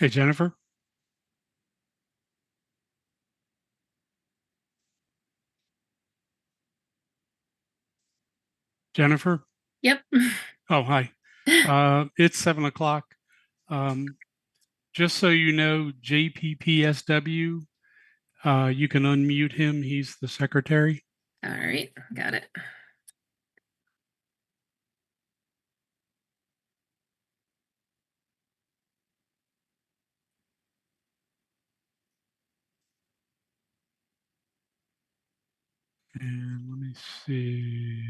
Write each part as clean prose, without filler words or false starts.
Hey, Jennifer. Jennifer. Yep. Oh, hi. It's 7 o'clock. Um, just so you know, JPPSW, you can unmute him. He's the secretary. All right, got it. And let me see.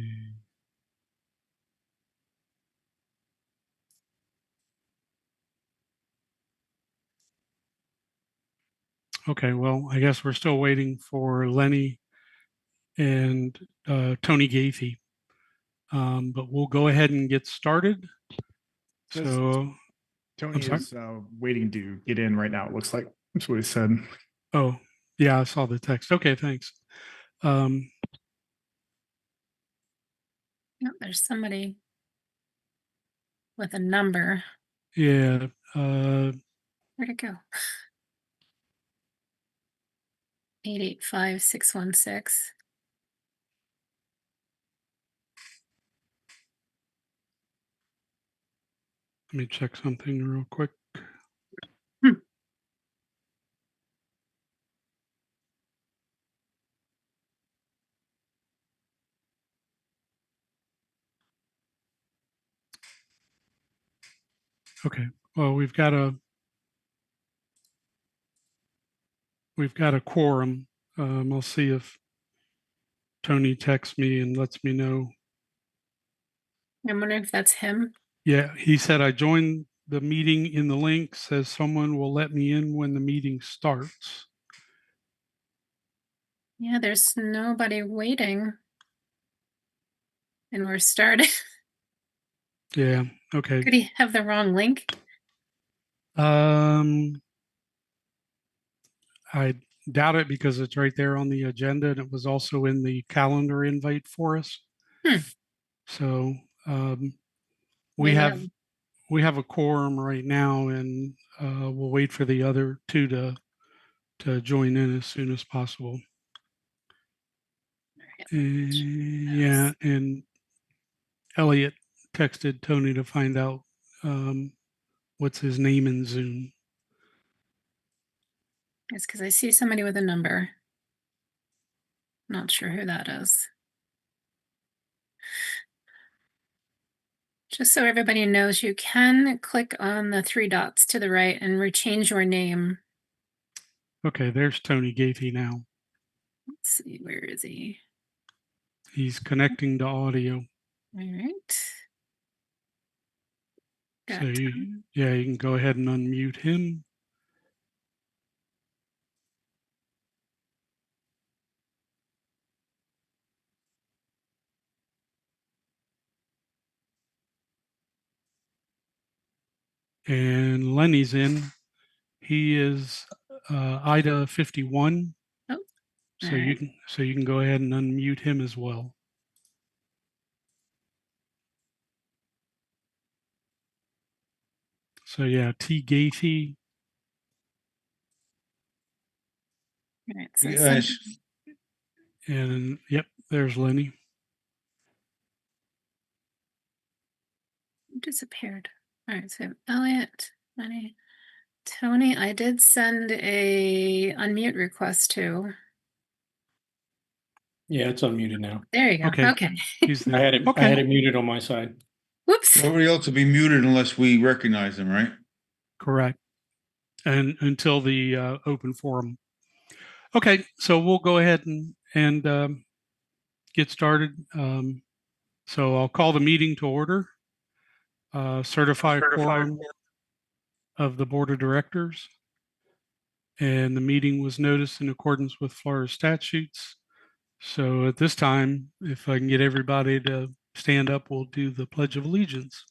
Okay, well, I guess we're still waiting for Lenny and Tony Gaethie. But we'll go ahead and get started. So, I'm Tony sorry. is waiting to get in right now. It looks like that's what he said. Oh, yeah, I saw the text. Okay, thanks. Yep, there's somebody with a number. Yeah. Where'd it go? 885-616. Let me check something real quick. Okay. Well, we've got a quorum. I'll see if Tony texts me and lets me know. I'm wondering if that's him. Yeah, he said I joined the meeting in the link, says someone will let me in when the meeting starts. Yeah, there's nobody waiting. And we're starting. Yeah, okay. Could he have the wrong link? I doubt it because it's right there on the agenda and it was also in the calendar invite for us. So we have a quorum right now, and we'll wait for the other two to join in as soon as possible. Yeah, and Elliot texted Tony to find out what's his name in Zoom. It's because I see somebody with a number. Not sure who that is. Just so everybody knows, you can click on the three dots to the right and rechange your name. Okay, there's Tony Gaethie now. Let's see, where is he? He's connecting to audio. All right. So you can go ahead and unmute him. And Lenny's in. He is Ida 51. Oh, so you can go ahead and unmute him as well. So yeah, T Gaethie. All right, so guys. And yep, there's Lenny. Disappeared. All right, so Elliot, Lenny, Tony, I did send a unmute request to. Yeah, it's unmuted now. There you go. Okay. He's there. I had it muted on my side. Whoops. Nobody else will be muted unless we recognize them, right? Correct. And until the open forum. Okay, so we'll go ahead and get started. So I'll call the meeting to order. Certify quorum of the board of directors. And the meeting was noticed in accordance with Florida statutes. So at this time, if I can get everybody to stand up, we'll do the Pledge of Allegiance.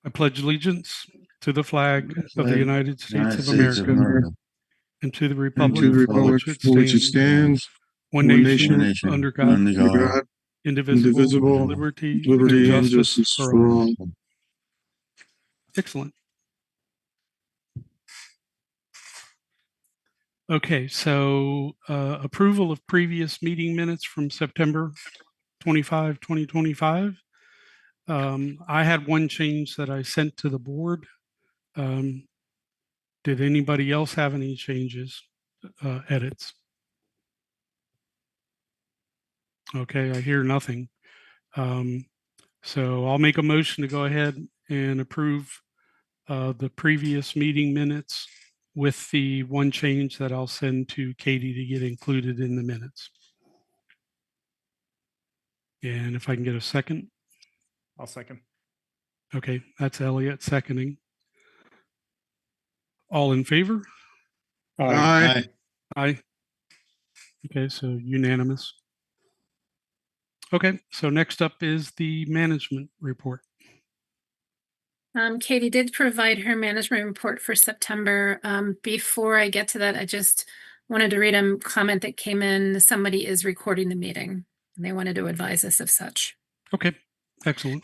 I pledge allegiance to the flag of the United States of America and to the republic for which it stands, one nation, under God, indivisible, liberty and justice for all. Excellent. Okay, so approval of previous meeting minutes from September 25, 2025. I had one change that I sent to the board. Did anybody else have any changes, edits? Okay, I hear nothing. So I'll make a motion to go ahead and approve the previous meeting minutes with the one change that I'll send to Katie to get included in the minutes. And if I can get a second. I'll second. Okay, that's Elliot seconding. All in favor? Aye. Aye. Okay, so unanimous. Okay, so next up is the management report. Katie did provide her management report for September. Before I get to that, I just wanted to read a comment that came in. Somebody is recording the meeting and they wanted to advise us of such. Okay, excellent.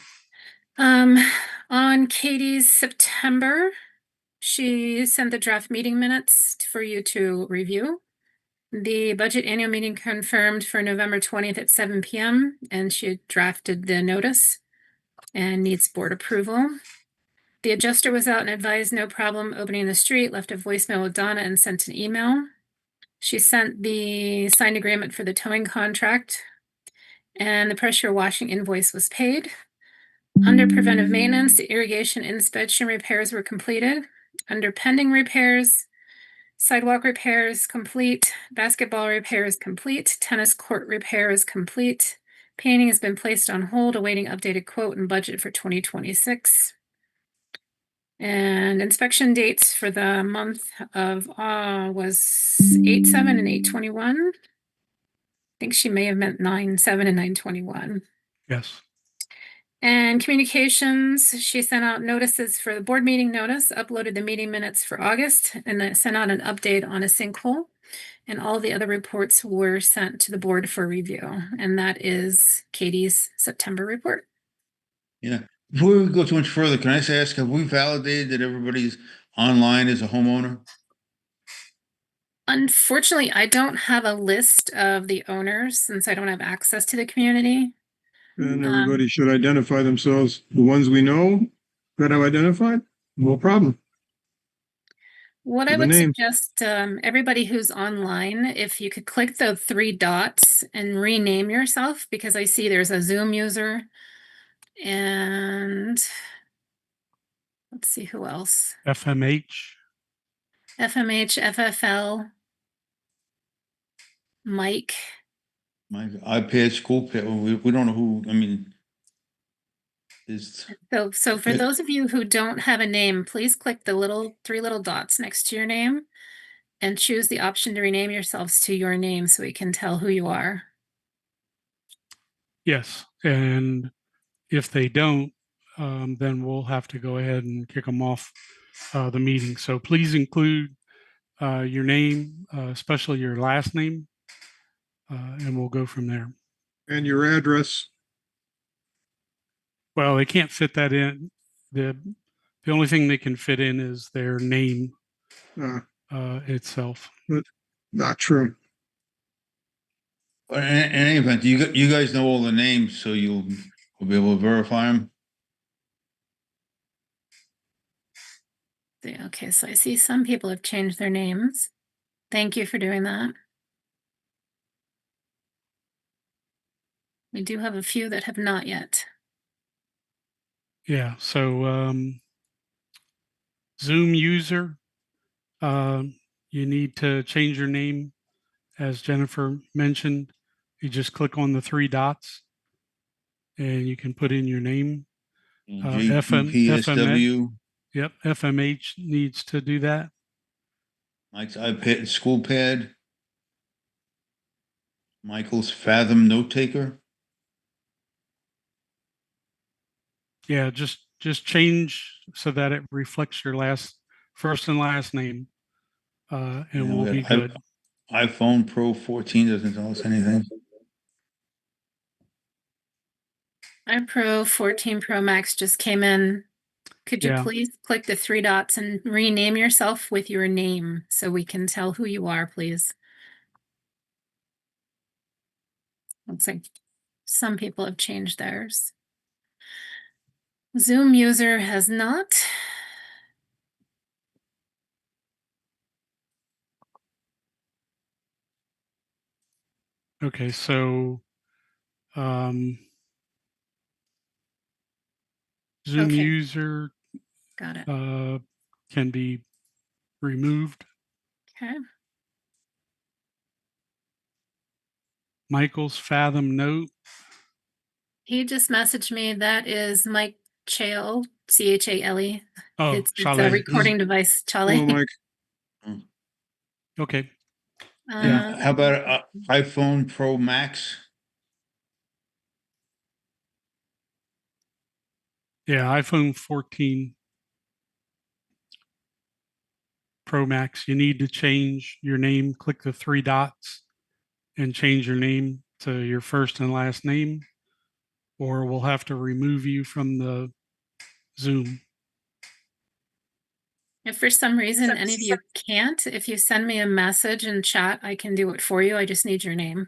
On Katie's September, she sent the draft meeting minutes for you to review. The budget annual meeting confirmed for November 20th at 7 p.m. and she drafted the notice and needs board approval. The adjuster was out and advised no problem opening the street, left a voicemail with Donna and sent an email. She sent the signed agreement for the towing contract and the pressure washing invoice was paid. Under preventive maintenance, the irrigation inspection repairs were completed. Under pending repairs, sidewalk repairs complete, basketball repairs complete, tennis court repairs complete. Painting has been placed on hold, awaiting updated quote and budget for 2026. And inspection dates for the month of was 8/7 and 8/21. I think she may have meant 9/7 and 9/21. Yes. And communications, she sent out notices for the board meeting notice, uploaded the meeting minutes for August, and then sent out an update on a sinkhole. And all the other reports were sent to the board for review. And that is Katie's September report. Yeah. Before we go too much further, can I just ask, have we validated that everybody's online as a homeowner? Unfortunately, I don't have a list of the owners since I don't have access to the community. And everybody should identify themselves. The ones we know that have identified, no problem. What I Give a would name. suggest, everybody who's online, if you could click the three dots and rename yourself, because I see there's a Zoom user and let's see who else. FMH. FMH, FFL, Mike. My iPad, school pad, we don't know who, I mean. Is, So for Okay. those of you who don't have a name, please click the three little dots next to your name and choose the option to rename yourselves to your name so we can tell who you are. Yes. And if they don't, then we'll have to go ahead and kick them off the meeting. So please include your name, especially your last name, and we'll go from there. And your address. Well, they can't fit that in. The only thing they can fit in is their name itself. Not true. in any event, you guys know all the names, so you'll be able to verify them. Okay, so I see some people have changed their names. Thank you for doing that. We do have a few that have not yet. Yeah. So Zoom user, you need to change your name, as Jennifer mentioned. You just click on the three dots, and you can put in your name. JPSW. Yep, FMH needs to do that. Mike's iPad, school pad. Michael's Fathom note taker. Yeah, just change so that it reflects your first and last name, and Yeah, we'll be good. iPhone Pro 14 doesn't tell us anything. iPro 14 Pro Max just came in. Could you Yeah. please click the three dots and rename yourself with your name so we can tell who you are, please? Looks like some people have changed theirs. Zoom user has not. Okay, so Zoom Okay. user Got it. can be removed. Okay. Michael's Fathom Note. He just messaged me. That is Mike Chale, Chale. Oh, It's a Chalet. recording device, Hello, Charlie. Mike. Okay. Yeah, how about iPhone Pro Max? Yeah, iPhone 14 Pro Max. You need to change your name. Click the three dots and change your name to your first and last name, or we'll have to remove you from the Zoom. If for some reason any of you can't, if you send me a message in chat, I can do it for you. I just need your name.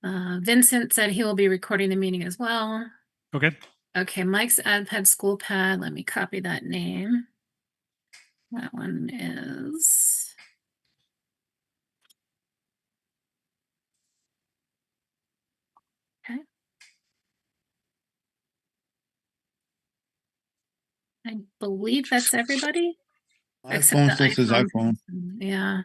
Vincent said he will be recording the meeting as well. Okay. Okay, Mike's AdPad School Pad. Let me copy that name. That one is. Okay. I believe that's everybody. Except iPhone the still says iPhone. Yeah.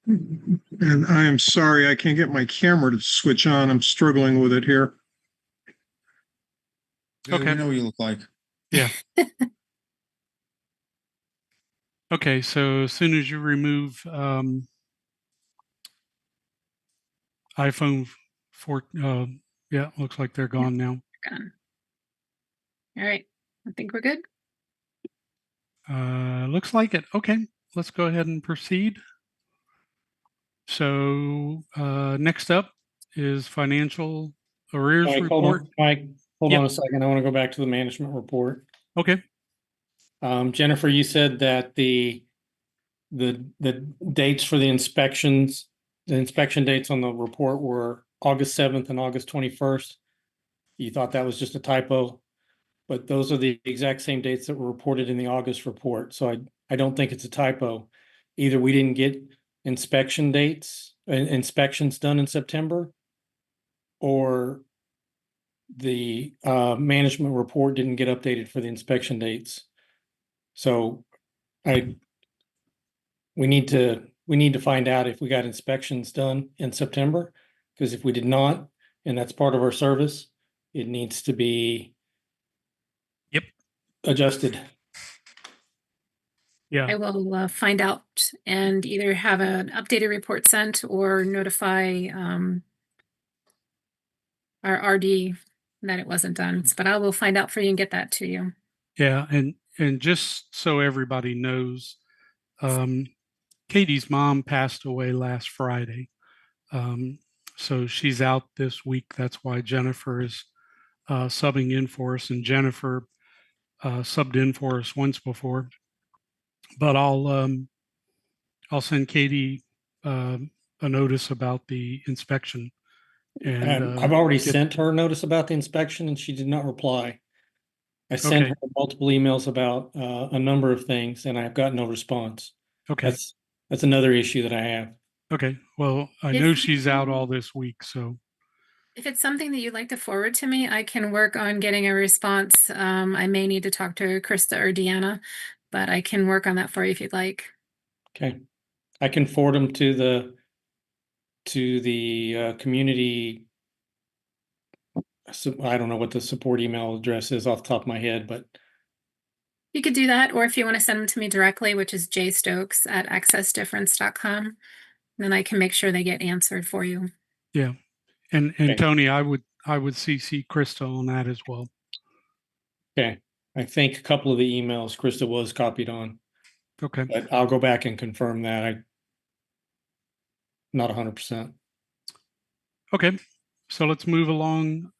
And I am sorry, I can't get my camera to switch on. I'm struggling with it here. Yeah, Okay. we know what you look like. Okay, so as soon as you remove iPhone 4, yeah, looks like they're gone now. Gone. All right. I think we're good. Looks like it. Okay, let's go ahead and proceed. So next up is financial arrears Mike, report. hold Yep. on a second. I want to go back to the management report. Okay. Jennifer, you said that the dates for the inspections, the inspection dates on the report were August 7th and August 21st. You thought that was just a typo, but those are the exact same dates that were reported in the August report. So I don't think it's a typo. Either we didn't get inspection dates, inspections done in September, or the management report didn't get updated for the inspection dates. So we need to find out if we got inspections done in September, because if we did not, and that's part of our service, it needs to be Yep. adjusted. Yeah. I will find out and either have an updated report sent or notify our RD that it wasn't done. But I will find out for you and get that to you. Yeah, and just so everybody knows, Katie's mom passed away last Friday. So she's out this week. That's why Jennifer is subbing in for us, and Jennifer subbed in for us once before. But I'll send Katie a notice about the inspection. And I've already sent her a notice about the inspection and she did not reply. I sent Okay. her multiple emails about a number of things and I've got no response. Okay. That's another issue that I have. Okay. Well, I know she's out all this week, so. If it's something that you'd like to forward to me, I can work on getting a response. I may need to talk to Krista or Deanna, but I can work on that for you if you'd like. Okay. I can forward them to the community. So I don't know what the support email address is off the top of my head, but You could do that, or if you want to send them to me directly, which is jstokes@accessdifference.com, then I can make sure they get answered for you. Yeah. And Okay. Tony, I would CC Krista on that as well. okay. I think a couple of the emails Krista was copied on, Okay. but I'll go back and confirm that. not 100%. Okay, so let's move along.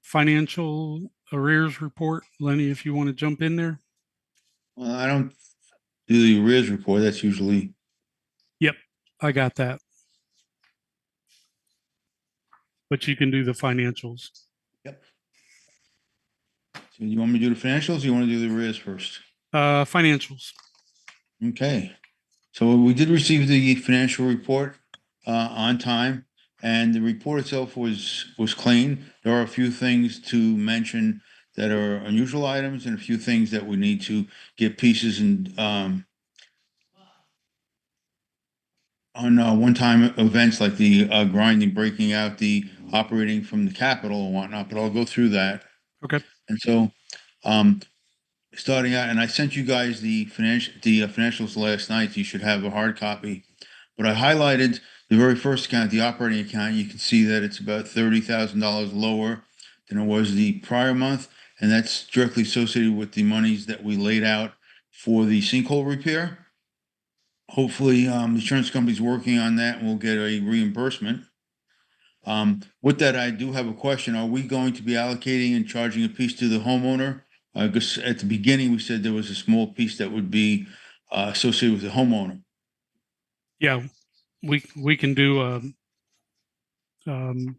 Financial arrears report. Lenny, if you want to jump in there. Well, I don't do the arrears report. That's usually, Yep, I got that. But you can do the financials. yep. So you want me to do the financials or you want to do the arrears first? Financials. Okay. So we did receive the financial report on time, and the report itself was clean. There are a few things to mention that are unusual items and a few things that we need to get pieces and on one-time events like the grinding, breaking out the operating from the capital and whatnot, but I'll go through that. Okay. And so, starting out, and I sent you guys the financials last night. You should have a hard copy. But I highlighted the very first account, the operating account. You can see that it's about $30,000 lower than it was the prior month, and that's directly associated with the monies that we laid out for the sinkhole repair. Hopefully, the insurance company's working on that and we'll get a reimbursement. With that, I do have a question. Are we going to be allocating and charging a piece to the homeowner? Because at the beginning, we said there was a small piece that would be associated with the homeowner. Yeah, we can do um,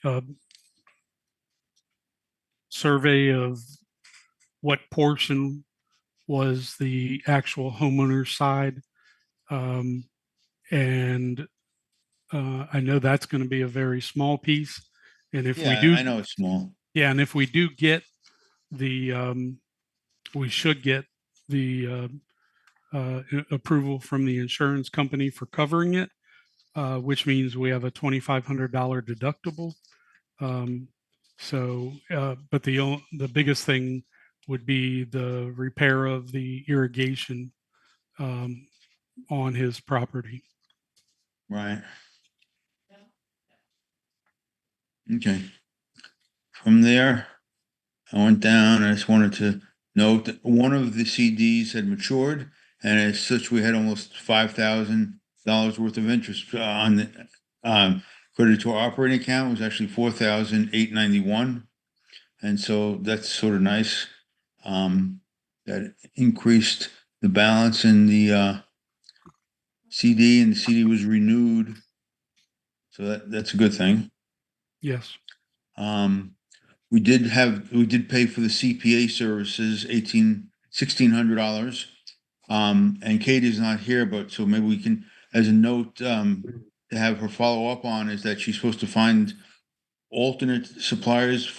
a survey of what portion was the actual homeowner's side. And I know that's going to be a very small piece. And if we Yeah, do, I know it's small. yeah, and if we do get the, we should get the approval from the insurance company for covering it, which means we have a $2,500 deductible. But the biggest thing would be the repair of the irrigation on his property. Right. Okay. From there, I went down. I just wanted to note that one of the CDs had matured, and as such, we had almost $5,000 worth of interest on the credited to our operating account. It was actually 4,891, and so that's sort of nice. That increased the balance in the CD, and the CD was renewed, so that's a good thing. Yes. We did pay for the CPA services, $1,600. And Katie's not here, but so maybe we can, as a note, to have her follow up on is that she's supposed to find alternate suppliers of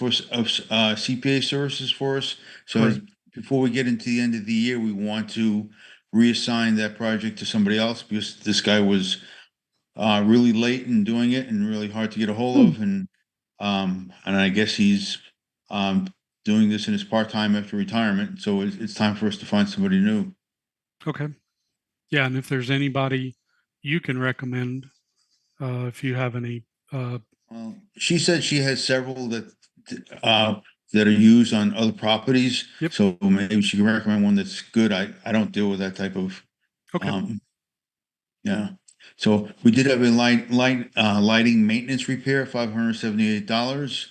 CPA services for us. So before we get into the end of the year, we want to reassign that project to somebody else because this guy was really late in doing it and really hard to get a hold of. And I guess he's doing this in his part-time after retirement. So it's time for us to find somebody new. Okay. Yeah, and if there's anybody you can recommend, if you have any. Well, she said she has several that are used on other properties. Yep. So maybe she can recommend one that's good. I don't deal with that type of. Okay. Yeah. So we did have a lighting maintenance repair, $578.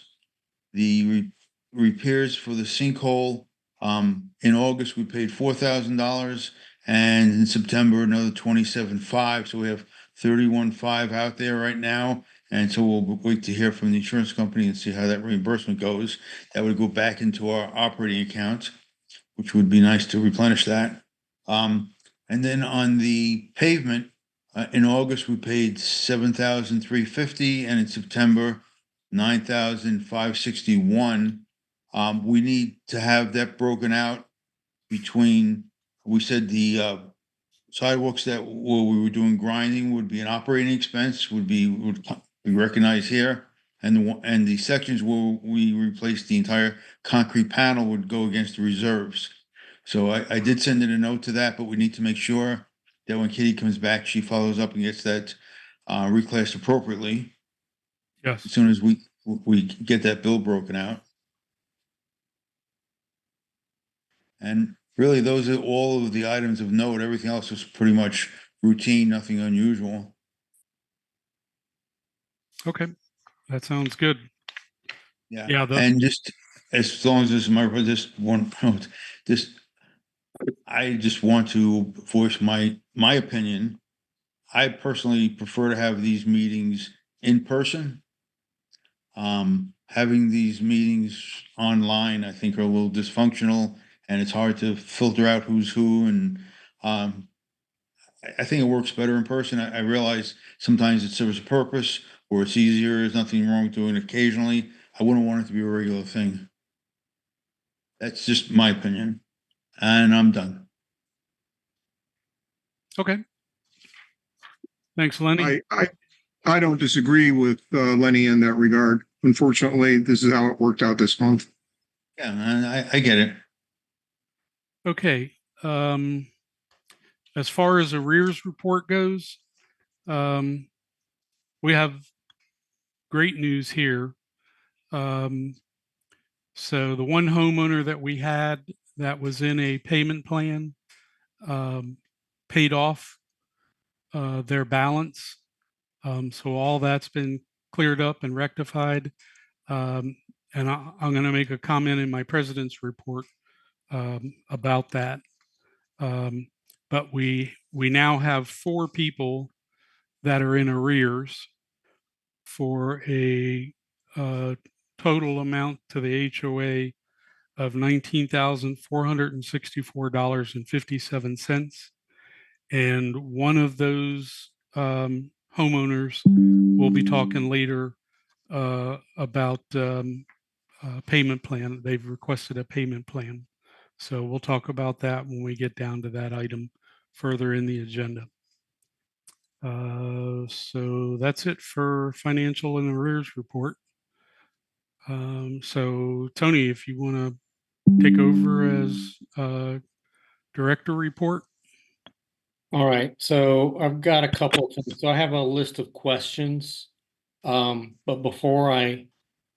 The repairs for the sinkhole, in August, we paid $4,000, and in September, another 27.5. So we have 31.5 out there right now. And so we'll wait to hear from the insurance company and see how that reimbursement goes. That would go back into our operating account, which would be nice to replenish that. And then on the pavement, in August, we paid $7,350, and in September, $9,561. We need to have that broken out between, we said the sidewalks that where we were doing grinding would be an operating expense, would be recognized here. And the sections where we replaced the entire concrete panel would go against the reserves. So I did send in a note to that, but we need to make sure that when Kitty comes back, she follows up and gets that reclassed appropriately Yes. as soon as we get that bill broken out. And really, those are all of the items of note. Everything else was pretty much routine, nothing unusual. Okay, that sounds good. Yeah. Yeah, And just as long as this is my, just one note, just, I just want to voice my opinion. I personally prefer to have these meetings in person. Having these meetings online, I think, are a little dysfunctional, and it's hard to filter out who's who. And I think it works better in person. I realize sometimes it serves a purpose, or it's easier. There's nothing wrong with doing it occasionally. I wouldn't want it to be a regular thing. That's just my opinion, and I'm done. okay. Thanks, Lenny. I don't disagree with Lenny in that regard. Unfortunately, this is how it worked out this month. Yeah, and I get it. Okay. As far as arrears report goes, we have great news here. So the one homeowner that we had that was in a payment plan paid off their balance. So all that's been cleared up and rectified. And I'm going to make a comment in my president's report about that. But we now have 4 people that are in arrears for a total amount to the HOA of $19,464.57. And one of those homeowners we'll be talking later about payment plan. They've requested a payment plan. So we'll talk about that when we get down to that item further in the agenda. So that's it for financial and arrears report. So Tony, if you want to take over as director report. All right, so I've got a couple of things. So I have a list of questions. But before I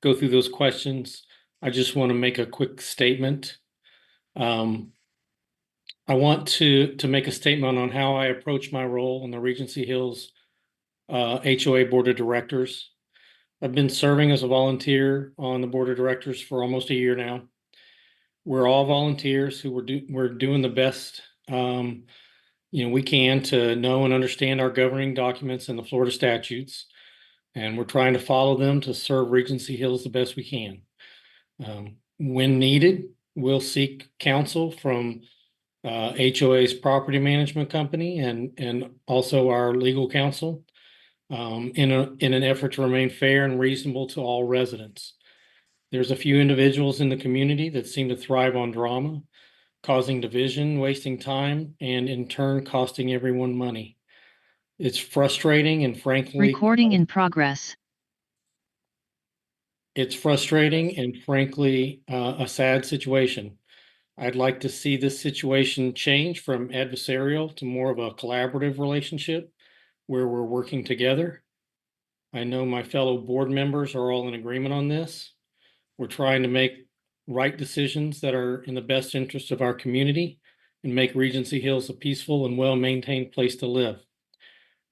go through those questions, I just want to make a quick statement. I want to make a statement on how I approach my role in the Regency Hills HOA Board of Directors. I've been serving as a volunteer on the Board of Directors for almost a year now. We're all volunteers who we're doing the best we can to know and understand our governing documents and the Florida statutes, and we're trying to follow them to serve Regency Hills the best we can. When needed, we'll seek counsel from HOA's property management company and also our legal counsel in an effort to remain fair and reasonable to all residents. There's a few individuals in the community that seem to thrive on drama, causing division, wasting time, and in turn costing everyone money. It's frustrating and frankly... Recording in progress. It's frustrating and frankly a sad situation. I'd like to see this situation change from adversarial to more of a collaborative relationship where we're working together. I know my fellow board members are all in agreement on this. We're trying to make right decisions that are in the best interest of our community and make Regency Hills a peaceful and well-maintained place to live.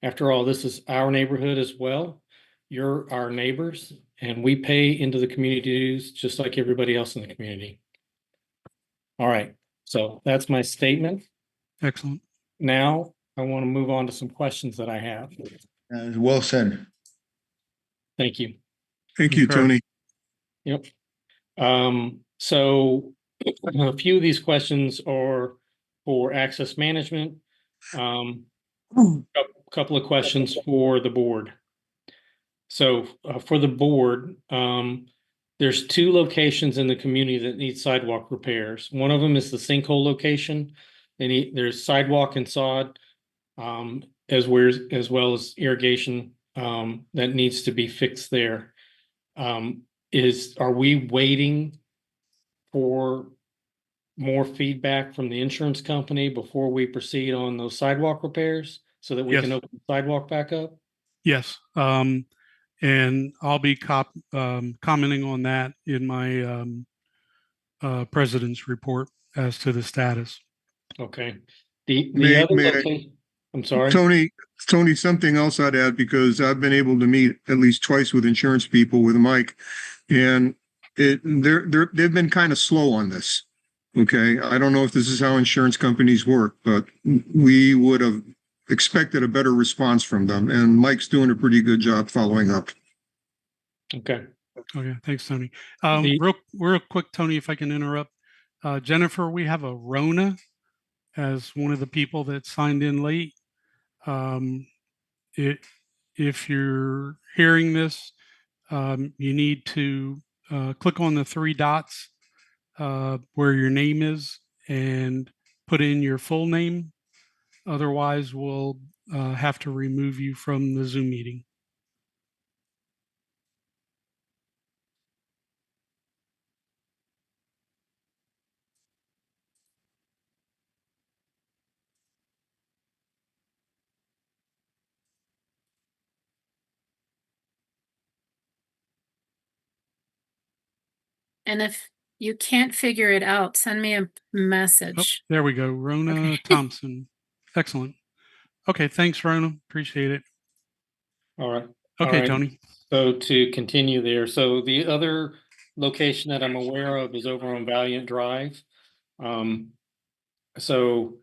After all, this is our neighborhood as well. You're our neighbors, and we pay into the community dues just like everybody else in the community. All right, so that's my statement. Excellent. Now I want to move on to some questions that I have. Well said. Thank you. Thank you, Okay. Tony. Yep. So a few of these questions are for access management. A couple of questions for the board. So for the board, there's 2 locations in the community that need sidewalk repairs. One of them is the sinkhole location. There's sidewalk and sod, as well as irrigation that needs to be fixed there. Are we waiting for more feedback from the insurance company before we proceed on those sidewalk repairs so that we Yes. can open the sidewalk back up? Yes. And I'll be commenting on that in my president's report as to the status. Okay. The May other I- location. I'm sorry. Tony, something else I'd add, because I've been able to meet at least twice with insurance people with Mike, and they've been kind of slow on this. Okay, I don't know if this is how insurance companies work, but we would have expected a better response from them, and Mike's doing a pretty good job following up. Okay. Okay, thanks, Tony. The- Real quick, Tony, if I can interrupt. Jennifer, we have a Rona as one of the people that signed in late. It, if you're hearing this, you need to click on the three dots where your name is and put in your full name. Otherwise, we'll have to remove you from the Zoom meeting. And if you can't figure it out, send me a Oh, message. there we go. Rona Okay. Thompson. Excellent. Okay, thanks, Rona. Appreciate it. All right. Okay, right. Tony. So to continue there, so the other location that I'm aware of is over on Valiant Drive. So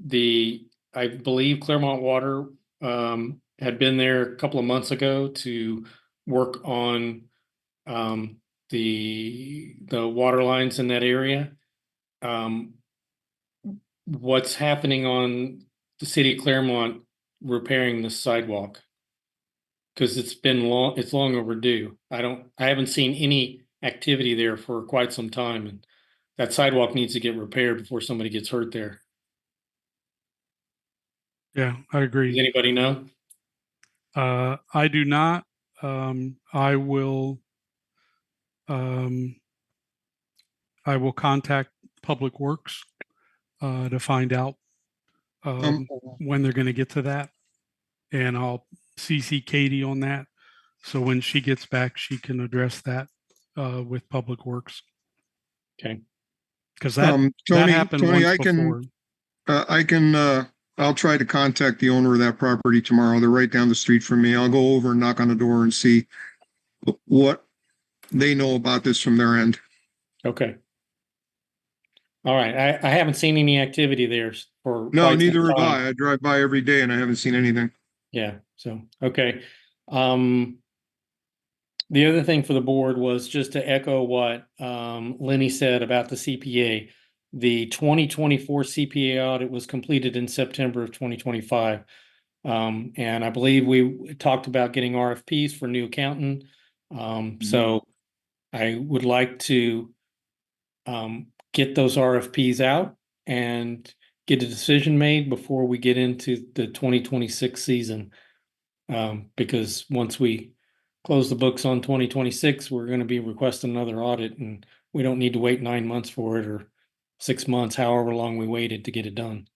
I believe Claremont Water had been there a couple of months ago to work on the water lines in that area. What's happening on the city of Claremont repairing the sidewalk? Because it's long overdue. I haven't seen any activity there for quite some time, and that sidewalk needs to get repaired before somebody gets hurt there. Yeah, I Does agree. anybody know? I do not. I will contact Public Works to find out when they're going to get to that, and I'll CC Katie on that. So when she gets back, she can address that with Public Works. Okay. Because that happened Tony, once before. I'll try to contact the owner of that property tomorrow. They're right down the street from me. I'll go over and knock on the door and see what they know about this from their end. Okay. All right. I haven't seen any activity there for No, quite some neither have time. I. I drive by every day and I haven't seen anything. Yeah. So, okay. The other thing for the board was just to echo what Lenny said about the CPA. The 2024 CPA audit was completed in September of 2025. And I believe we talked about getting RFPs for new accountant. So I would like to get those RFPs out and get a decision made before we get into the 2026 season. Because once we close the books on 2026, we're going to be requesting another audit, and we don't need to wait 9 months for it or 6 months, however long we waited to get it done.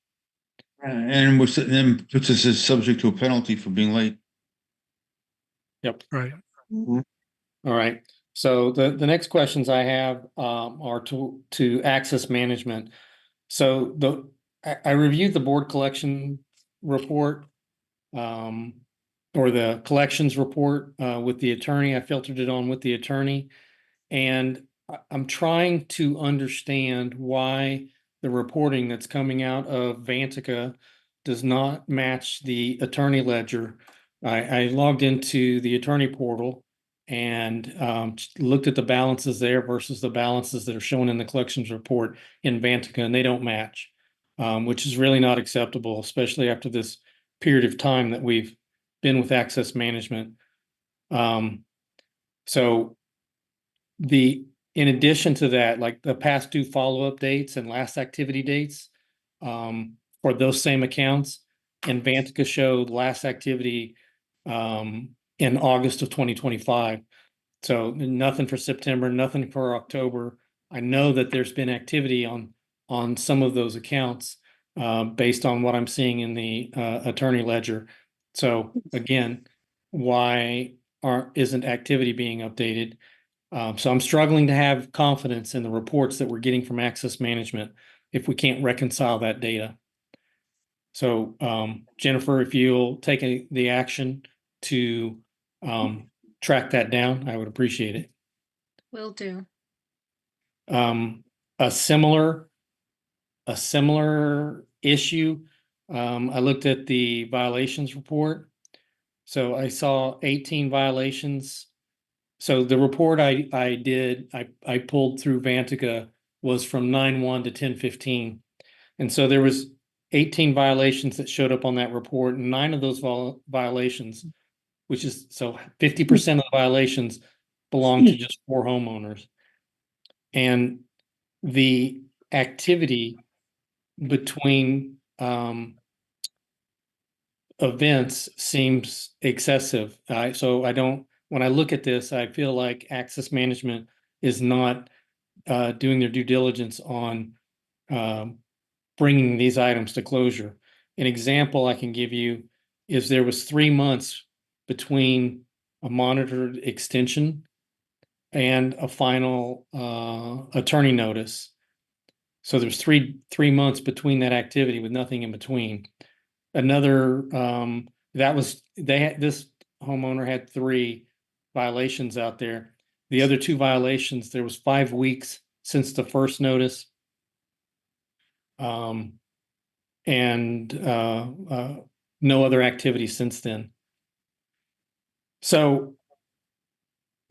And then puts us as subject to a penalty for being late. Yep. Right. All right. So the next questions I have are to access management. So I reviewed the board collection report or the collections report with the attorney. I filtered it on with the attorney, and I'm trying to understand why the reporting that's coming out of Vantica does not match the attorney ledger. I logged into the attorney portal and looked at the balances there versus the balances that are shown in the collections report in Vantica, and they don't match, which is really not acceptable, especially after this period of time that we've been with access management. So in addition to that, like the past due follow-up dates and last activity dates, for those same accounts, and Vantica showed last activity, in August of 2025. So nothing for September, nothing for October. I know that there's been activity on some of those accounts, based on what I'm seeing in the, attorney ledger. So again, why isn't activity being updated? So I'm struggling to have confidence in the reports that we're getting from access management if we can't reconcile that data. So, Jennifer, if you'll take the action to, track that down, I would appreciate it. Will do. Um, a similar issue. I looked at the violations report. So I saw 18 violations. So the report I pulled through Vantica was from 9/1 to 10/15. And so there was 18 violations that showed up on that report, and 9 of those violations, which is so 50% of the violations belong to just 4 homeowners. And the activity between events seems excessive. So I don't, when I look at this, I feel like access management is not doing their due diligence on bringing these items to closure. An example I can give you is there was 3 months between a monitored extension and a final attorney notice. So there's three months between that activity with nothing in between. Another this homeowner had 3 violations out there. The other 2 violations, there was 5 weeks since the first notice. And no other activity since then. So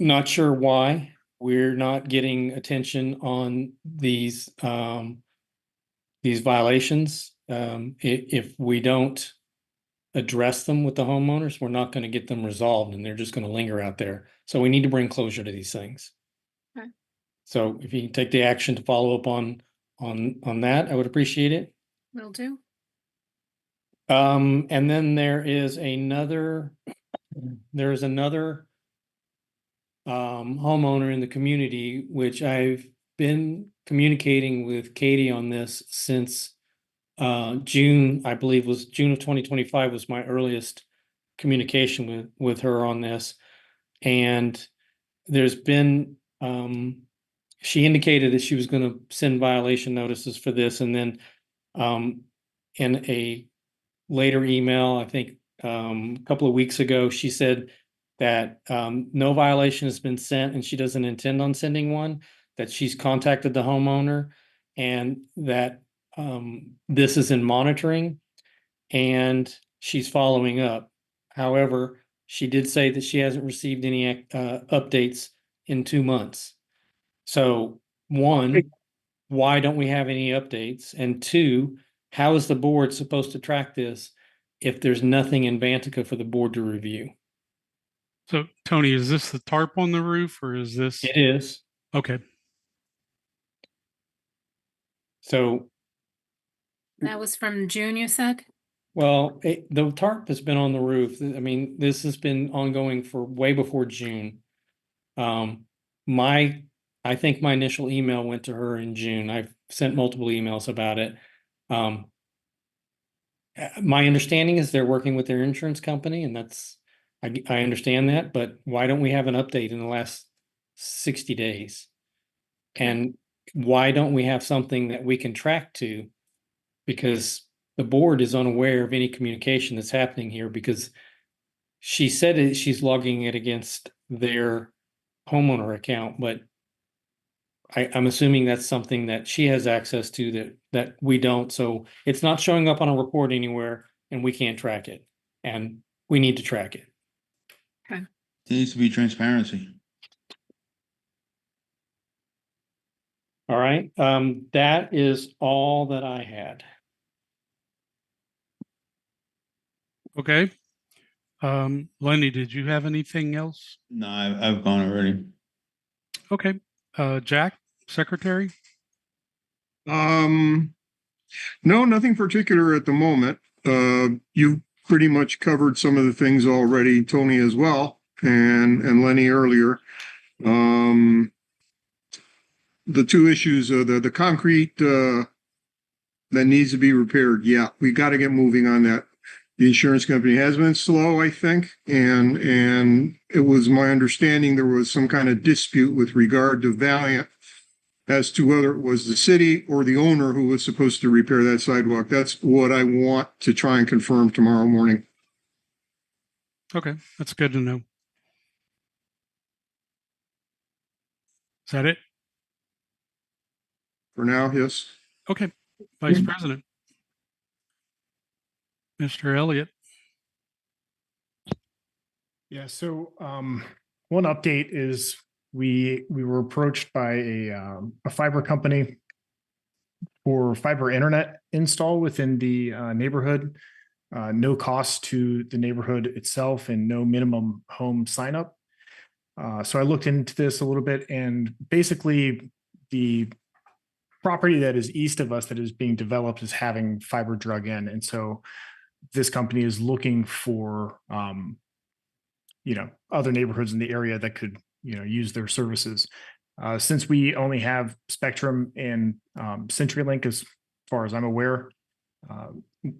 not sure why we're not getting attention on these violations. If we don't address them with the homeowners, we're not going to get them resolved, and they're just going to linger out there. So we need to bring closure to these things. Okay. So if you can take the action to follow up on that, I would appreciate it. Will do. And then there's another homeowner in the community, which I've been communicating with Katie on this since June, I believe was June of 2025 was my earliest communication with her on this. And there's been, she indicated that she was going to send violation notices for this. And then in a later email, I think a couple of weeks ago, she said that no violation has been sent and she doesn't intend on sending one, that she's contacted the homeowner and that this is in monitoring and she's following up. However, she did say that she hasn't received any updates in 2 months. So 1, why don't we have any updates? And 2, how is the board supposed to track this if there's nothing in Vantica for the board to review? So Tony, is this the tarp on the roof or is this? It is. Okay. So, That was from June, you said? well, the tarp has been on the roof. I mean, this has been ongoing for way before June. I think my initial email went to her in June. I've sent multiple emails about it. My understanding is they're working with their insurance company, and I understand that, but why don't we have an update in the last 60 days? And why don't we have something that we can track to? Because the board is unaware of any communication that's happening here, because she said she's logging it against their homeowner account, but I'm assuming that's something that she has access to that we don't. So it's not showing up on a report anywhere and we can't track it. And we need to track it. There needs to be transparency. All right. That is all that I had. Okay. Lenny, did you have anything else? No, I've gone already. Okay. Jack, secretary? No, nothing particular at the moment. You pretty much covered some of the things already, Tony as well, and Lenny earlier. The 2 issues, the concrete that needs to be repaired. Yeah, we got to get moving on that. The insurance company has been slow, I think, and it was my understanding there was some kind of dispute with regard to Valiant as to whether it was the city or the owner who was supposed to repair that sidewalk. That's what I want to try and confirm tomorrow morning. Okay, that's good to know. Is that it? For now, yes. Okay, Vice President. Mr. Elliott. Yeah, so one update is we were approached by a fiber company for fiber internet install within the neighborhood. No cost to the neighborhood itself and no minimum home sign up. So I looked into this a little bit, and basically the property that is east of us that is being developed is having fiber drug in. And so this company is looking for, other neighborhoods in the area that could, use their services. Since we only have Spectrum and CenturyLink, as far as I'm aware,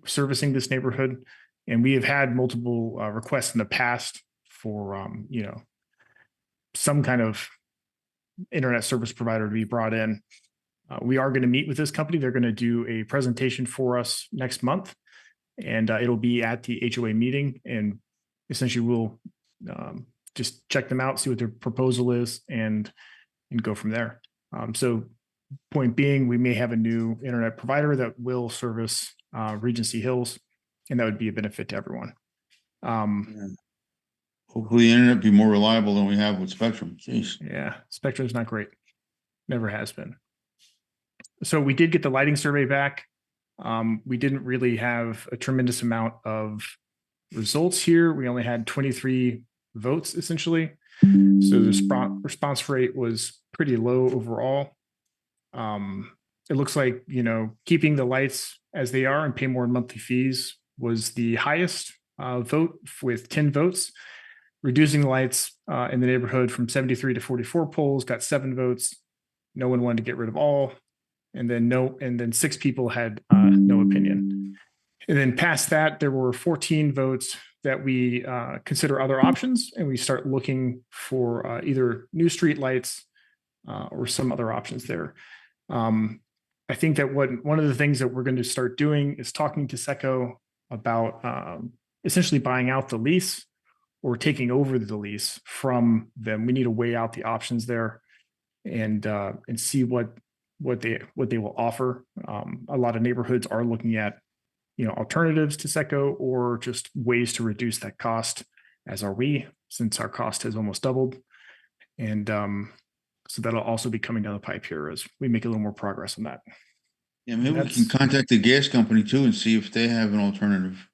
servicing this neighborhood, and we have had multiple requests in the past for, some kind of internet service provider to be brought in. We are going to meet with this company. They're going to do a presentation for us next month, and it'll be at the HOA meeting. And essentially, we'll just check them out, see what their proposal is, and go from there. So, point being, we may have a new internet provider that will service Regency Hills, and that would be a benefit to everyone. Hopefully the internet be more reliable than we have with Spectrum. Jeez. Yeah, Spectrum's not great. Never has been. So we did get the lighting survey back. We didn't really have a tremendous amount of results here. We only had 23 votes essentially. So the response rate was pretty low overall. It looks like, keeping the lights as they are and pay more monthly fees was the highest vote with 10 votes. Reducing the lights in the neighborhood from 73 to 44 poles got 7 votes. No one wanted to get rid of all. And then 6 people had no opinion. And then past that, there were 14 votes that we consider other options, and we start looking for either new street lights or some other options there. I think that one of the things that we're going to start doing is talking to SECO about essentially buying out the lease or taking over the lease from them. We need to weigh out the options there and see what they will offer. A lot of neighborhoods are looking at alternatives to SECO or just ways to reduce that cost, as are we, since our cost has almost doubled. And so that'll also be coming down the pipe here as we make a little more progress on that. Yeah, maybe we can contact the gas company too and see if they have an alternative.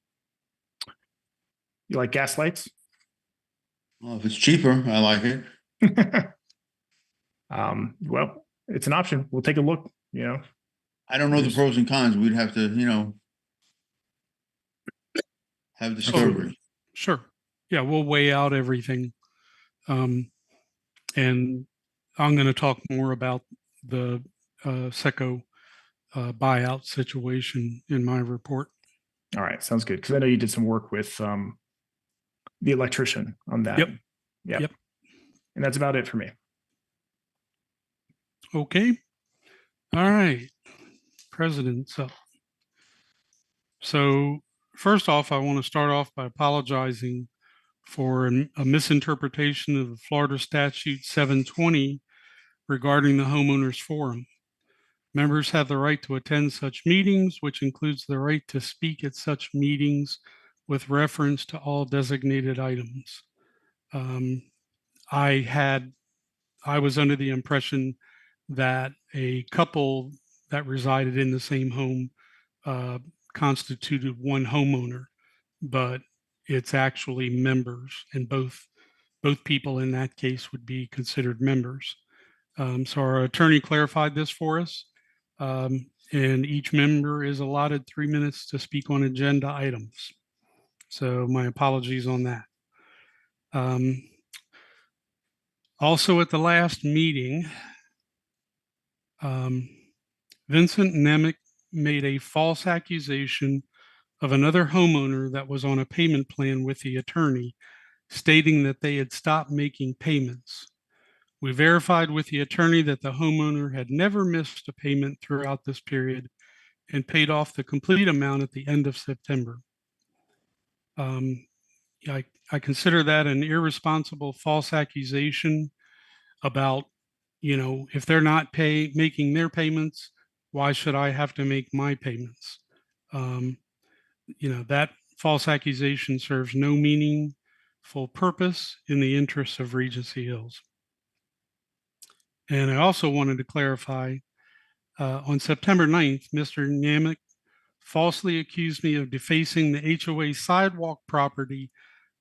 You like gas lights? Well, if it's cheaper, I like it. Well, it's an option. We'll take a look, I don't know the pros and cons. We'd have to, have discovery. Sure. Yeah, we'll weigh out everything. And I'm going to talk more about the SECO buyout situation in my report. All right, sounds good. Because I know you did some work with the electrician on that. Yep. And that's about it for me. Okay. All right. President's up. So first off, I want to start off by apologizing for a misinterpretation of the Florida Statute 720 regarding the homeowners forum. Members have the right to attend such meetings, which includes the right to speak at such meetings with reference to all designated items. I was under the impression that a couple that resided in the same home constituted one homeowner, but it's actually members, and both people in that case would be considered members. So our attorney clarified this for us, and each member is allotted 3 minutes to speak on agenda items. So my apologies on that. Also at the last meeting, Vincent Nemec made a false accusation of another homeowner that was on a payment plan with the attorney, stating that they had stopped making payments. We verified with the attorney that the homeowner had never missed a payment throughout this period and paid off the complete amount at the end of September. I consider that an irresponsible false accusation about, if they're not making their payments, why should I have to make my payments? That false accusation serves no meaningful purpose in the interests of Regency Hills. And I also wanted to clarify, on September 9th, Mr. Namick falsely accused me of defacing the HOA sidewalk property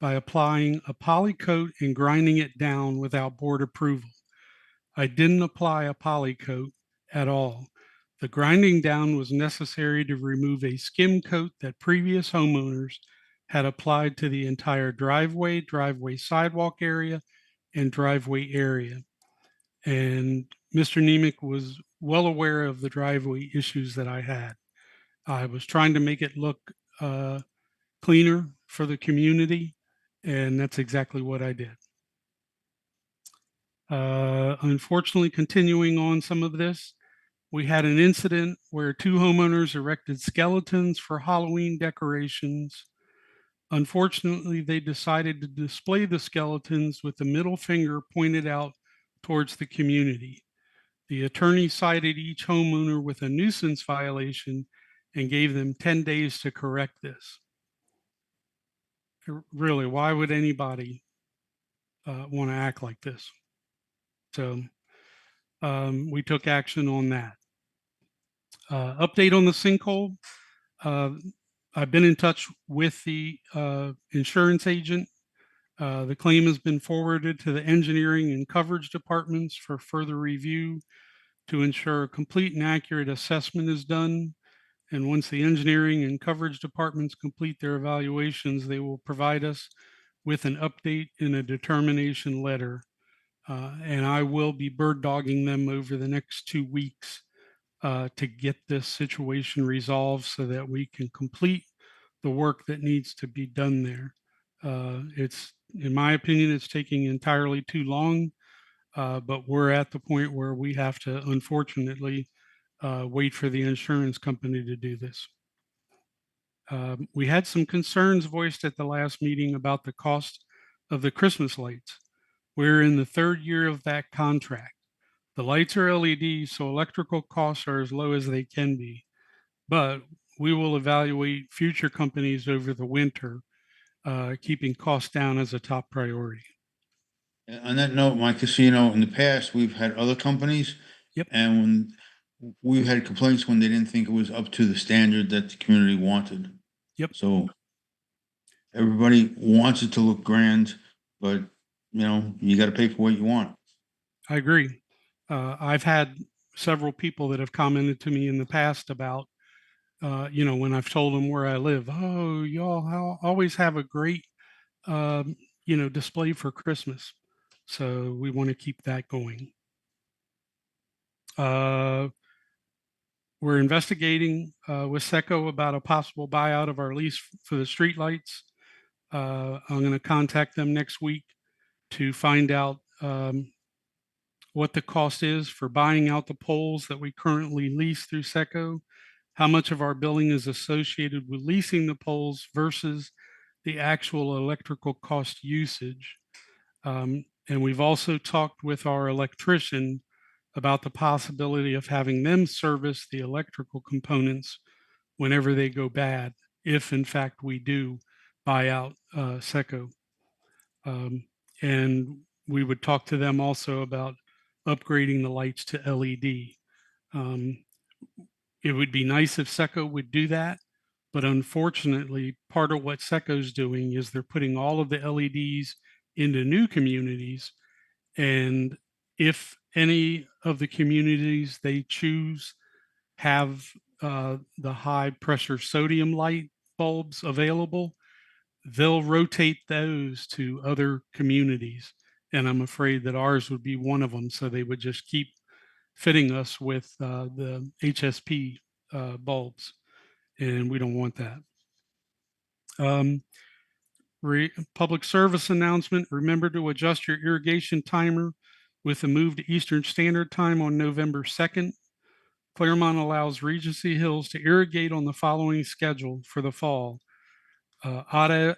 by applying a poly coat and grinding it down without board approval. I didn't apply a poly coat at all. The grinding down was necessary to remove a skim coat that previous homeowners had applied to the entire driveway sidewalk area, and driveway area. And Mr. Nemick was well aware of the driveway issues that I had. I was trying to make it look cleaner for the community, and that's exactly what I did. Unfortunately, continuing on some of this, we had an incident where two homeowners erected skeletons for Halloween decorations. Unfortunately, they decided to display the skeletons with the middle finger pointed out towards the community. The attorney cited each homeowner with a nuisance violation and gave them 10 days to correct this. Really, why would anybody want to act like this? So we took action on that. Update on the sinkhole. I've been in touch with the insurance agent. The claim has been forwarded to the engineering and coverage departments for further review to ensure a complete and accurate assessment is done. And once the engineering and coverage departments complete their evaluations, they will provide us with an update in a determination letter. And I will be bird dogging them over the next 2 weeks to get this situation resolved so that we can complete the work that needs to be done there. In my opinion, it's taking entirely too long, but we're at the point where we have to, unfortunately, wait for the insurance company to do this. We had some concerns voiced at the last meeting about the cost of the Christmas lights. We're in the 3rd year of that contract. The lights are LED, so electrical costs are as low as they can be, but we will evaluate future companies over the winter, keeping costs down as a top priority. On that note, my casino, in the past, we've had other companies. Yep. And when we've had complaints when they didn't think it was up to the standard that the community wanted. Yep. So everybody wants it to look grand, but you got to pay for what you want. I agree. I've had several people that have commented to me in the past about, when I've told them where I live, oh, y'all always have a great, display for Christmas. So we want to keep that going. We're investigating with SECO about a possible buyout of our lease for the streetlights. I'm going to contact them next week to find out what the cost is for buying out the poles that we currently lease through SECO, how much of our billing is associated with leasing the poles versus the actual electrical cost usage. And we've also talked with our electrician about the possibility of having them service the electrical components whenever they go bad, if in fact we do buy out SECO. And we would talk to them also about upgrading the lights to LED. It would be nice if SECO would do that, but unfortunately, part of what SECO's doing is they're putting all of the LEDs into new communities. And if any of the communities they choose have the high pressure sodium light bulbs available, they'll rotate those to other communities. And I'm afraid that ours would be one of them. So they would just keep fitting us with the HSP bulbs. And we don't want that. Public service announcement, remember to adjust your irrigation timer with a move to Eastern Standard Time on November 2nd. Claremont allows Regency Hills to irrigate on the following schedule for the fall. Odd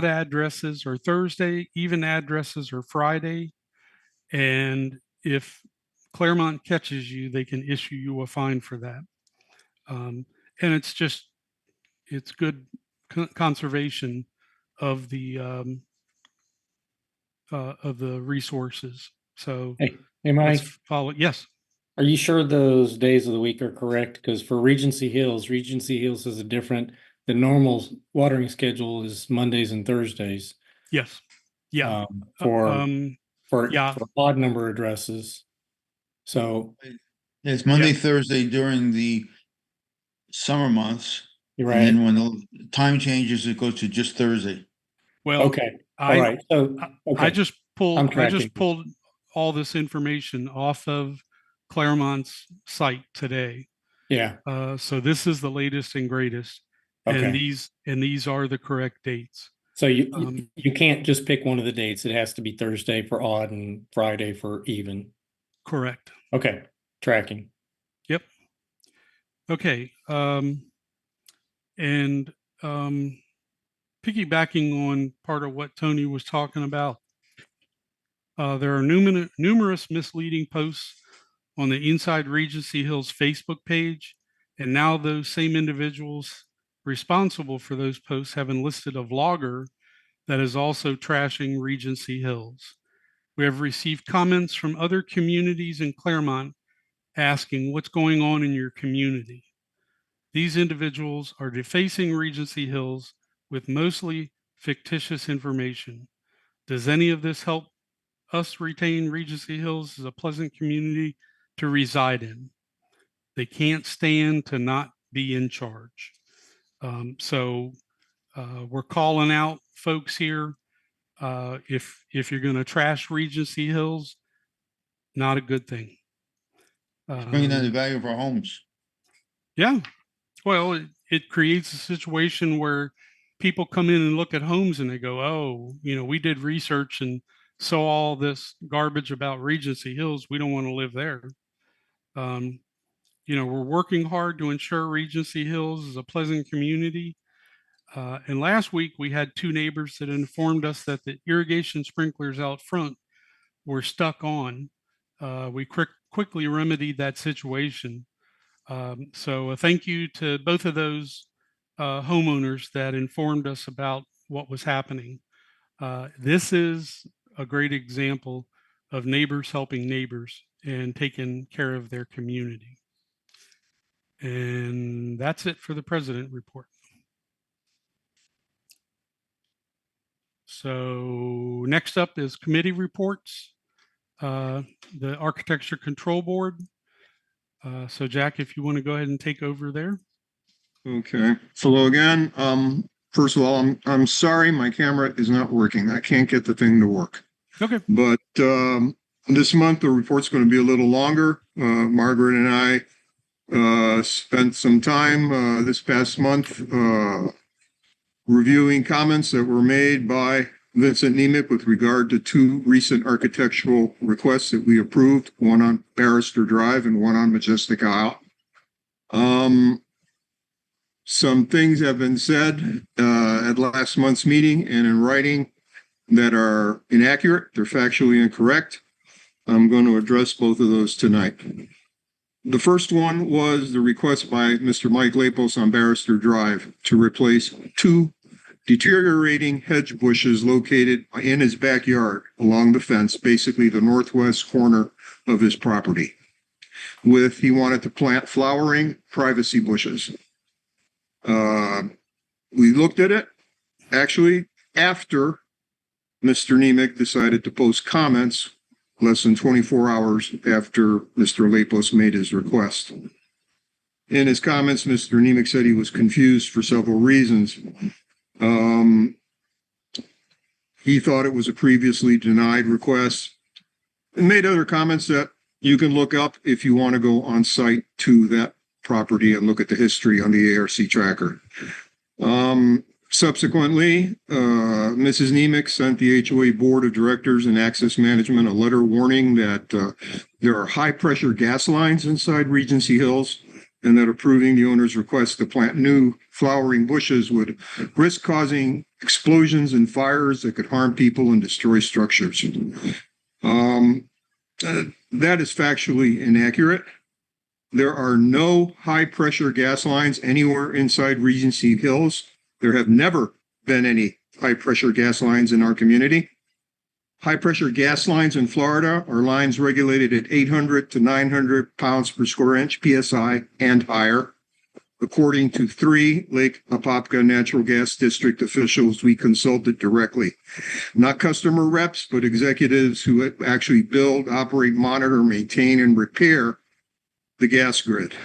addresses are Thursday, even addresses are Friday. And if Claremont catches you, they can issue you a fine for that. And it's good conservation of the resources. So Hey, Mike, let's follow. Yes. are you sure those days of the week are correct? Because for Regency Hills is a different, the normal watering schedule is Mondays and Thursdays. Yes. Yeah. For yeah. odd number addresses. So It's Monday, Thursday during the summer months. you're And right. then when the time changes, it goes to just Thursday. Well, Okay. All right. So I just tracking. pulled all this information off of Claremont's site today. Yeah. So this is the latest and greatest. Okay. And these are the correct dates. So you can't just pick one of the dates. It has to be Thursday for odd and Friday for even. Correct. Okay. Tracking. Yep. Okay. Piggybacking on part of what Tony was talking about, there are numerous misleading posts on the Inside Regency Hills Facebook page, and now those same individuals responsible for those posts have enlisted a vlogger that is also trashing Regency Hills. We have received comments from other communities in Claremont asking what's going on in your community. These individuals are defacing Regency Hills with mostly fictitious information. Does any of this help us retain Regency Hills as a pleasant community to reside in? They can't stand to not be in charge. So we're calling out folks here. If you're going to trash Regency Hills, not a good thing. Bringing down the value of our homes. Yeah. Well, it creates a situation where people come in and look at homes and they go, oh, we did research and saw all this garbage about Regency Hills. We don't want to live there. We're working hard to ensure Regency Hills is a pleasant community. And last week we had two neighbors that informed us that the irrigation sprinklers out front were stuck on. We quickly remedied that situation. So a thank you to both of those homeowners that informed us about what was happening. This is a great example of neighbors helping neighbors and taking care of their community. And that's it for the president report. So next up is committee reports. The Architecture Control Board. So Jack, if you want to go ahead and take over there. Okay. Hello again. First of all, I'm sorry my camera is not working. I can't get the thing to work. Okay. But this month the report's going to be a little longer. Margaret and I spent some time this past month reviewing comments that were made by Vincent Nemec with regard to two recent architectural requests that we approved, one on Barrister Drive and one on Majestic Isle. Some things have been said at last month's meeting and in writing that are inaccurate. They're factually incorrect. I'm going to address both of those tonight. The first one was the request by Mr. Mike Lapos on Barrister Drive to replace two deteriorating hedge bushes located in his backyard along the fence, basically the northwest corner of his property. He wanted to plant flowering privacy bushes. We looked at it actually after Mr. Nemec decided to post comments less than 24 hours after Mr. Lapos made his request. In his comments, Mr. Nemec said he was confused for several reasons. He thought it was a previously denied request and made other comments that you can look up if you want to go on site to that property and look at the history on the ARC tracker. Subsequently, Mrs. Nemec sent the HOA Board of Directors and Access Management a letter warning that there are high-pressure gas lines inside Regency Hills, and that approving the owner's request to plant new flowering bushes would risk causing explosions and fires that could harm people and destroy structures. That is factually inaccurate. There are no high-pressure gas lines anywhere inside Regency Hills. There have never been any high-pressure gas lines in our community. High-pressure gas lines in Florida are lines regulated at 800 to 900 pounds per square inch PSI and higher. According to 3 Lake Apopka Natural Gas District officials we consulted directly, not customer reps, but executives who actually build, operate, monitor, maintain, and repair the gas grid.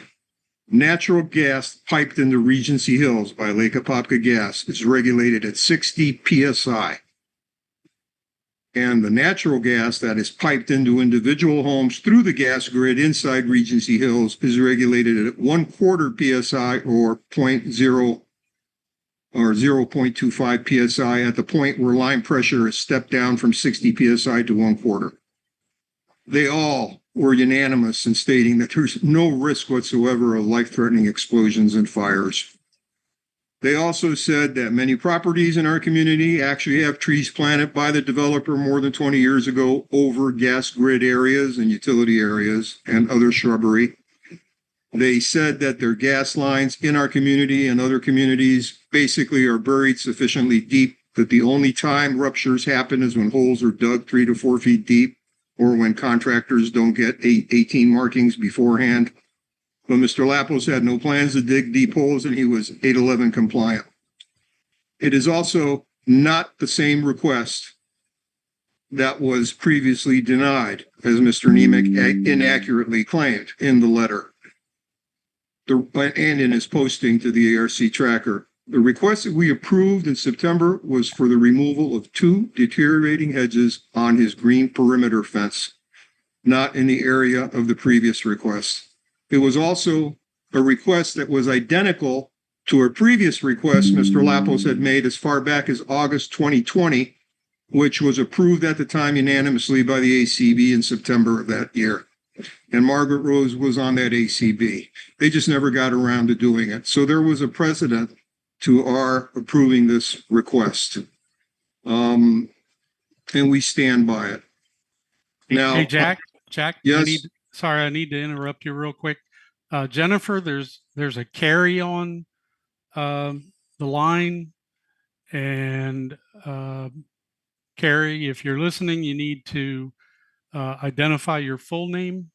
Natural gas piped into Regency Hills by Lake Apopka Gas is regulated at 60 PSI. And the natural gas that is piped into individual homes through the gas grid inside Regency Hills is regulated at 1/4 PSI or 0.25 PSI at the point where line pressure is stepped down from 60 PSI to 1/4. They all were unanimous in stating that there's no risk whatsoever of life-threatening explosions and fires. They also said that many properties in our community actually have trees planted by the developer more than 20 years ago over gas grid areas and utility areas and other shrubbery. They said that their gas lines in our community and other communities basically are buried sufficiently deep that the only time ruptures happen is when holes are dug 3 to 4 feet deep or when contractors don't get 18 markings beforehand. But Mr. Lapos had no plans to dig deep holes and he was 811 compliant. It is also not the same request that was previously denied, as Mr. Nemec inaccurately claimed in the letter and in his posting to the ARC tracker. The request that we approved in September was for the removal of 2 deteriorating hedges on his green perimeter fence, not in the area of the previous request. It was also a request that was identical to a previous request Mr. Lapos had made as far back as August 2020, which was approved at the time unanimously by the ACB in September of that year. And Margaret Rose was on that ACB. They just never got around to doing it. So there was a precedent to our approving this request. And we stand by it. Now, Hey, Jack, yes. I need to interrupt you real quick. Jennifer, there's a Carrie on the line, and Carrie, if you're listening, you need to identify your full name.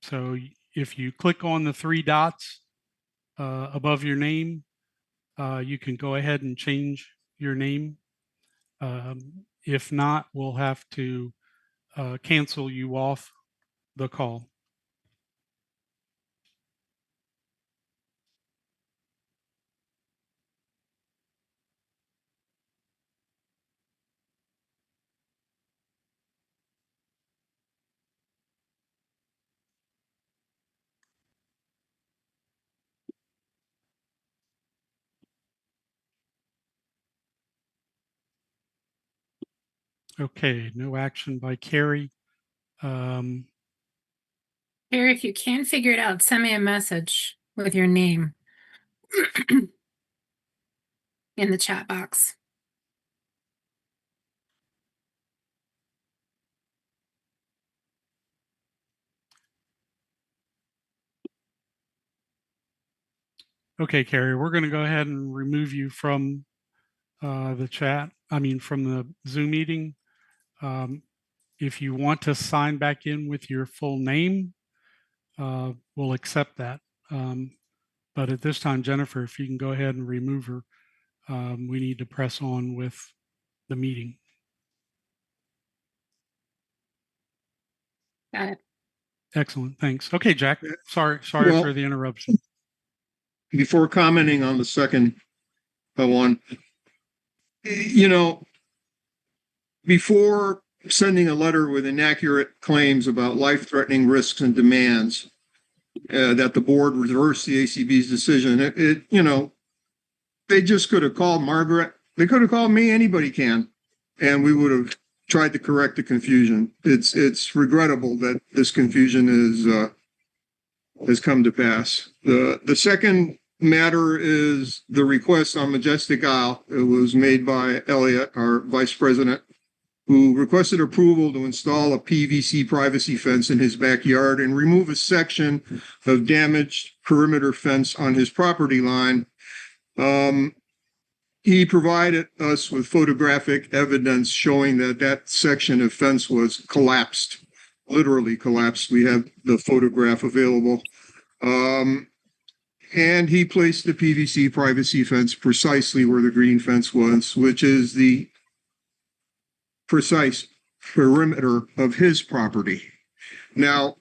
So if you click on the 3 dots above your name, you can go ahead and change your name. If not, we'll have to cancel you off the call. Okay, no action by Carrie. Harry, if you can figure it out, send me a message with your name in the chat box. Okay, Carrie, we're going to go ahead and remove you from the chat. From the Zoom meeting. If you want to sign back in with your full name, we'll accept that. But at this time, Jennifer, if you can go ahead and remove her, we need to press on with the meeting. Got it. Excellent, thanks. Okay, Jack, sorry Well, for the interruption. Before commenting on the second one, before sending a letter with inaccurate claims about life-threatening risks and demands, that the board reversed the ACB's decision. You know, they just could have called Margaret. They could have called me. Anybody can, and we would have tried to correct the confusion. It's regrettable that this confusion has come to pass. The second matter is the request on Majestic Isle. It was made by Elliot, our vice president, who requested approval to install a PVC privacy fence in his backyard and remove a section of damaged perimeter fence on his property line. He provided us with photographic evidence showing that that section of fence was collapsed, literally collapsed. We have the photograph available. And he placed the PVC privacy fence precisely where the green fence was, which is the precise perimeter of his property. Now,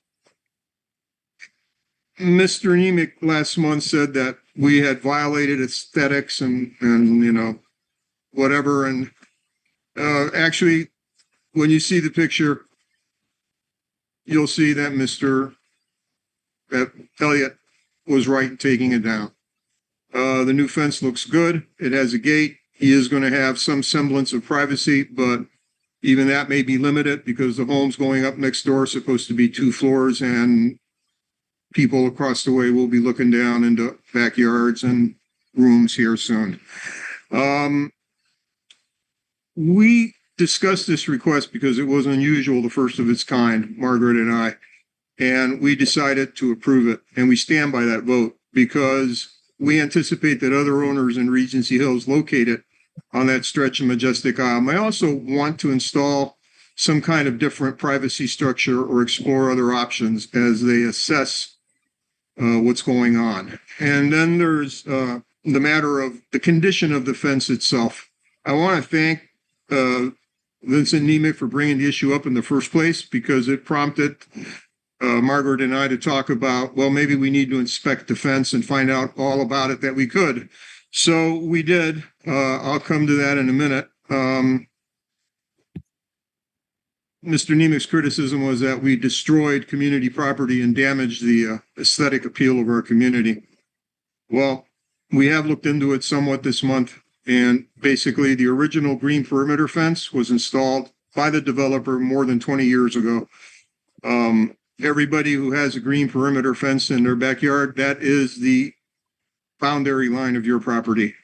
Mr. Nemec last month said that we had violated aesthetics and you know, whatever. And actually, when you see the picture, you'll see that that Elliot was right in taking it down. The new fence looks good. It has a gate. He is going to have some semblance of privacy, but even that may be limited because the homes going up next door are supposed to be 2 floors, and people across the way will be looking down into backyards and rooms here soon. We discussed this request because it was unusual, the first of its kind, Margaret and I, and we decided to approve it. And we stand by that vote because we anticipate that other owners in Regency Hills located on that stretch of Majestic Isle may also want to install some kind of different privacy structure or explore other options as they assess what's going on. And then there's the matter of the condition of the fence itself. I want to thank Vincent Nemec for bringing the issue up in the first place, because it prompted Margaret and I to talk about, well, maybe we need to inspect the fence and find out all about it that we could. So we did. I'll come to that in a minute. Mr. Nemec's criticism was that we destroyed community property and damaged the aesthetic appeal of our community. Well, we have looked into it somewhat this month, and basically the original green perimeter fence was installed by the developer more than 20 years ago. Everybody who has a green perimeter fence in their backyard, that is the boundary line of your property.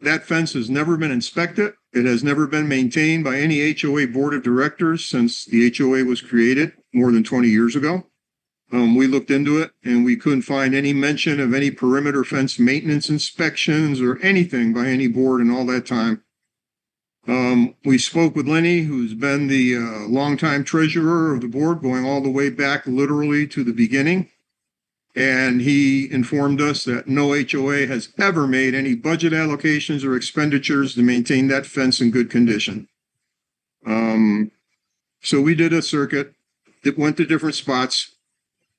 That fence has never been inspected. It has never been maintained by any HOA board of directors since the HOA was created more than 20 years ago. We looked into it and we couldn't find any mention of any perimeter fence maintenance inspections or anything by any board in all that time. We spoke with Lenny, who's been the longtime treasurer of the board, going all the way back literally to the beginning. And he informed us that no HOA has ever made any budget allocations or expenditures to maintain that fence in good condition. So we did a circuit. It went to different spots.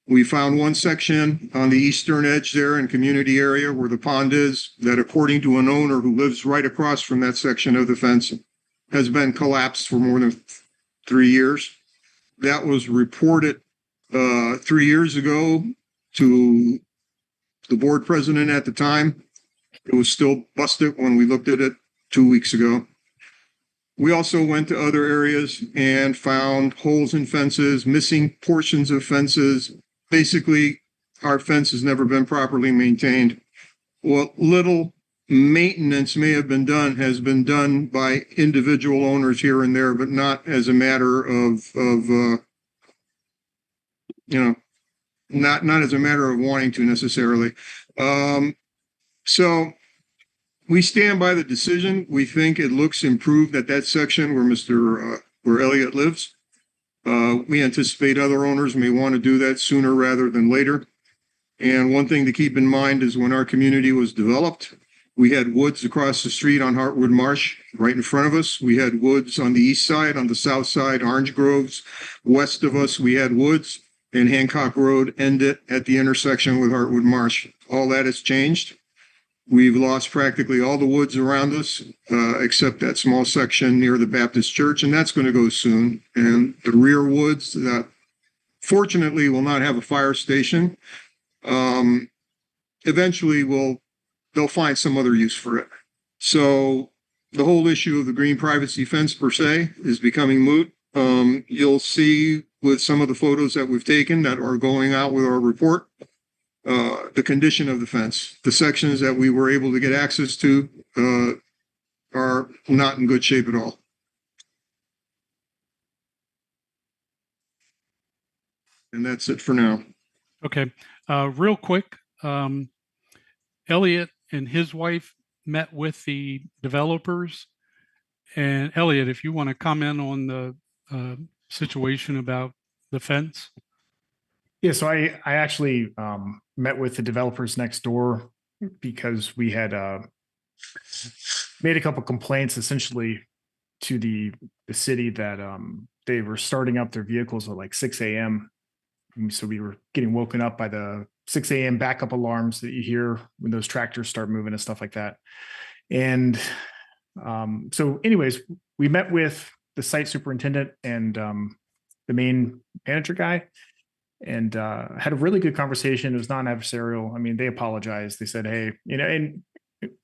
We found one section on the eastern edge there in community area where the pond is, that according to an owner who lives right across from that section of the fence, has been collapsed for more than 3 years. That was reported 3 years ago to the board president at the time. It was still busted when we looked at it 2 weeks ago. We also went to other areas and found holes in fences, missing portions of fences. Basically, our fence has never been properly maintained. What little maintenance may have been done has been done by individual owners here and there, but not as a matter of not as a matter of wanting to necessarily. So we stand by the decision. We think it looks improved at that section where Elliot lives. We anticipate other owners may want to do that sooner rather than later. And one thing to keep in mind is when our community was developed, we had woods across the street on Heartwood Marsh right in front of us. We had woods on the east side, on the south side, orange groves. West of us, we had woods, and Hancock Road ended at the intersection with Heartwood Marsh. All that has changed. We've lost practically all the woods around us, except that small section near the Baptist church, and that's going to go soon. And the rear woods, that fortunately will not have a fire station. Eventually they'll find some other use for it. So the whole issue of the green privacy fence per se is becoming moot. You'll see with some of the photos that we've taken that are going out with our report, the condition of the fence. The sections that we were able to get access to are not in good shape at all. And that's it for now. Okay, real quick, Elliot and his wife met with the developers. And Elliot, if you want to comment on the situation about the fence. Yeah, so I actually met with the developers next door because we had made a couple complaints essentially to the city that they were starting up their vehicles at like 6 a.m. So we were getting woken up by the 6 a.m. backup alarms that you hear when those tractors start moving and stuff like that. And so anyways, we met with the site superintendent and the main manager guy and had a really good conversation. It was non-adversarial. I mean, they apologized. They said, hey, and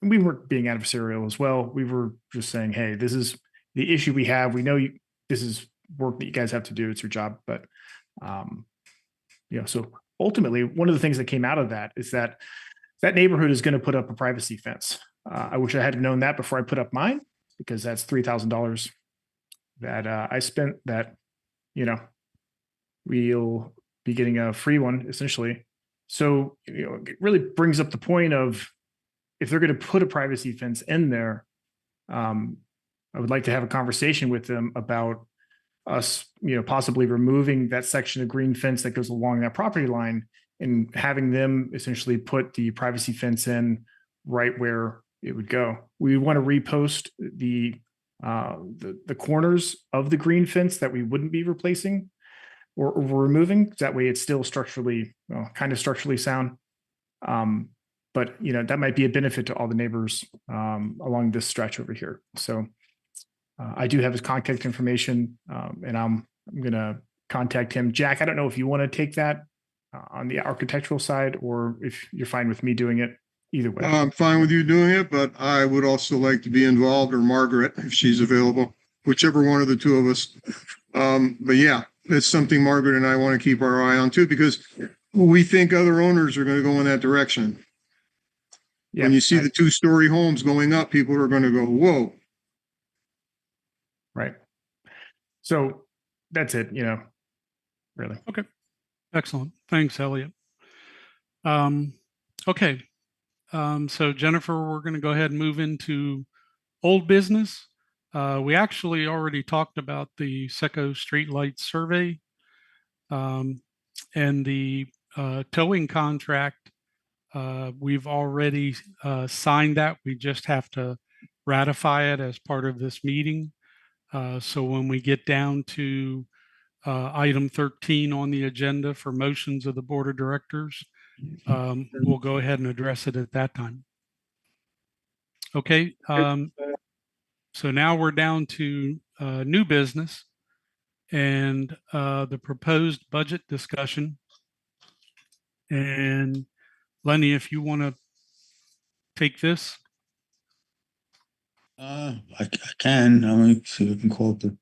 we weren't being adversarial as well. We were just saying, hey, this is the issue we have. We know this is work that you guys have to do. It's your job. But, so ultimately, one of the things that came out of that is that neighborhood is going to put up a privacy fence. I wish I had known that before I put up mine, because that's $3,000 that I spent that, we'll be getting a free one essentially. So, it really brings up the point of if they're going to put a privacy fence in there, I would like to have a conversation with them about us, possibly removing that section of green fence that goes along that property line and having them essentially put the privacy fence in right where it would go. We want to repost the corners of the green fence that we wouldn't be replacing or removing. That way it's still structurally, kind of structurally sound. But that might be a benefit to all the neighbors along this stretch over here. So I do have his contact information, and I'm going to contact him. Jack, I don't know if you want to take that on the architectural side or if you're fine with me doing it. Either way. I'm fine with you doing it, but I would also like to be involved, or Margaret, if she's available, whichever one of the two of us. But yeah, it's something Margaret and I want to keep our eye on too, because we think other owners are going to go in that direction. Yeah, when you see the 2-story homes going up, people are going to go, whoa. Right. So that's it, really. Okay. Excellent. Thanks, Elliot. Okay. So Jennifer, we're going to go ahead and move into old business. We actually already talked about the Seco Streetlight Survey and the towing contract. We've already signed that. We just have to ratify it as part of this meeting. So when we get down to item 13 on the agenda for motions of the Board of Directors, we'll go ahead and address it at that time. Okay. So now we're down to new business and the proposed budget discussion. And Lenny, if you want to take this. I can. Let me see if I can call it the.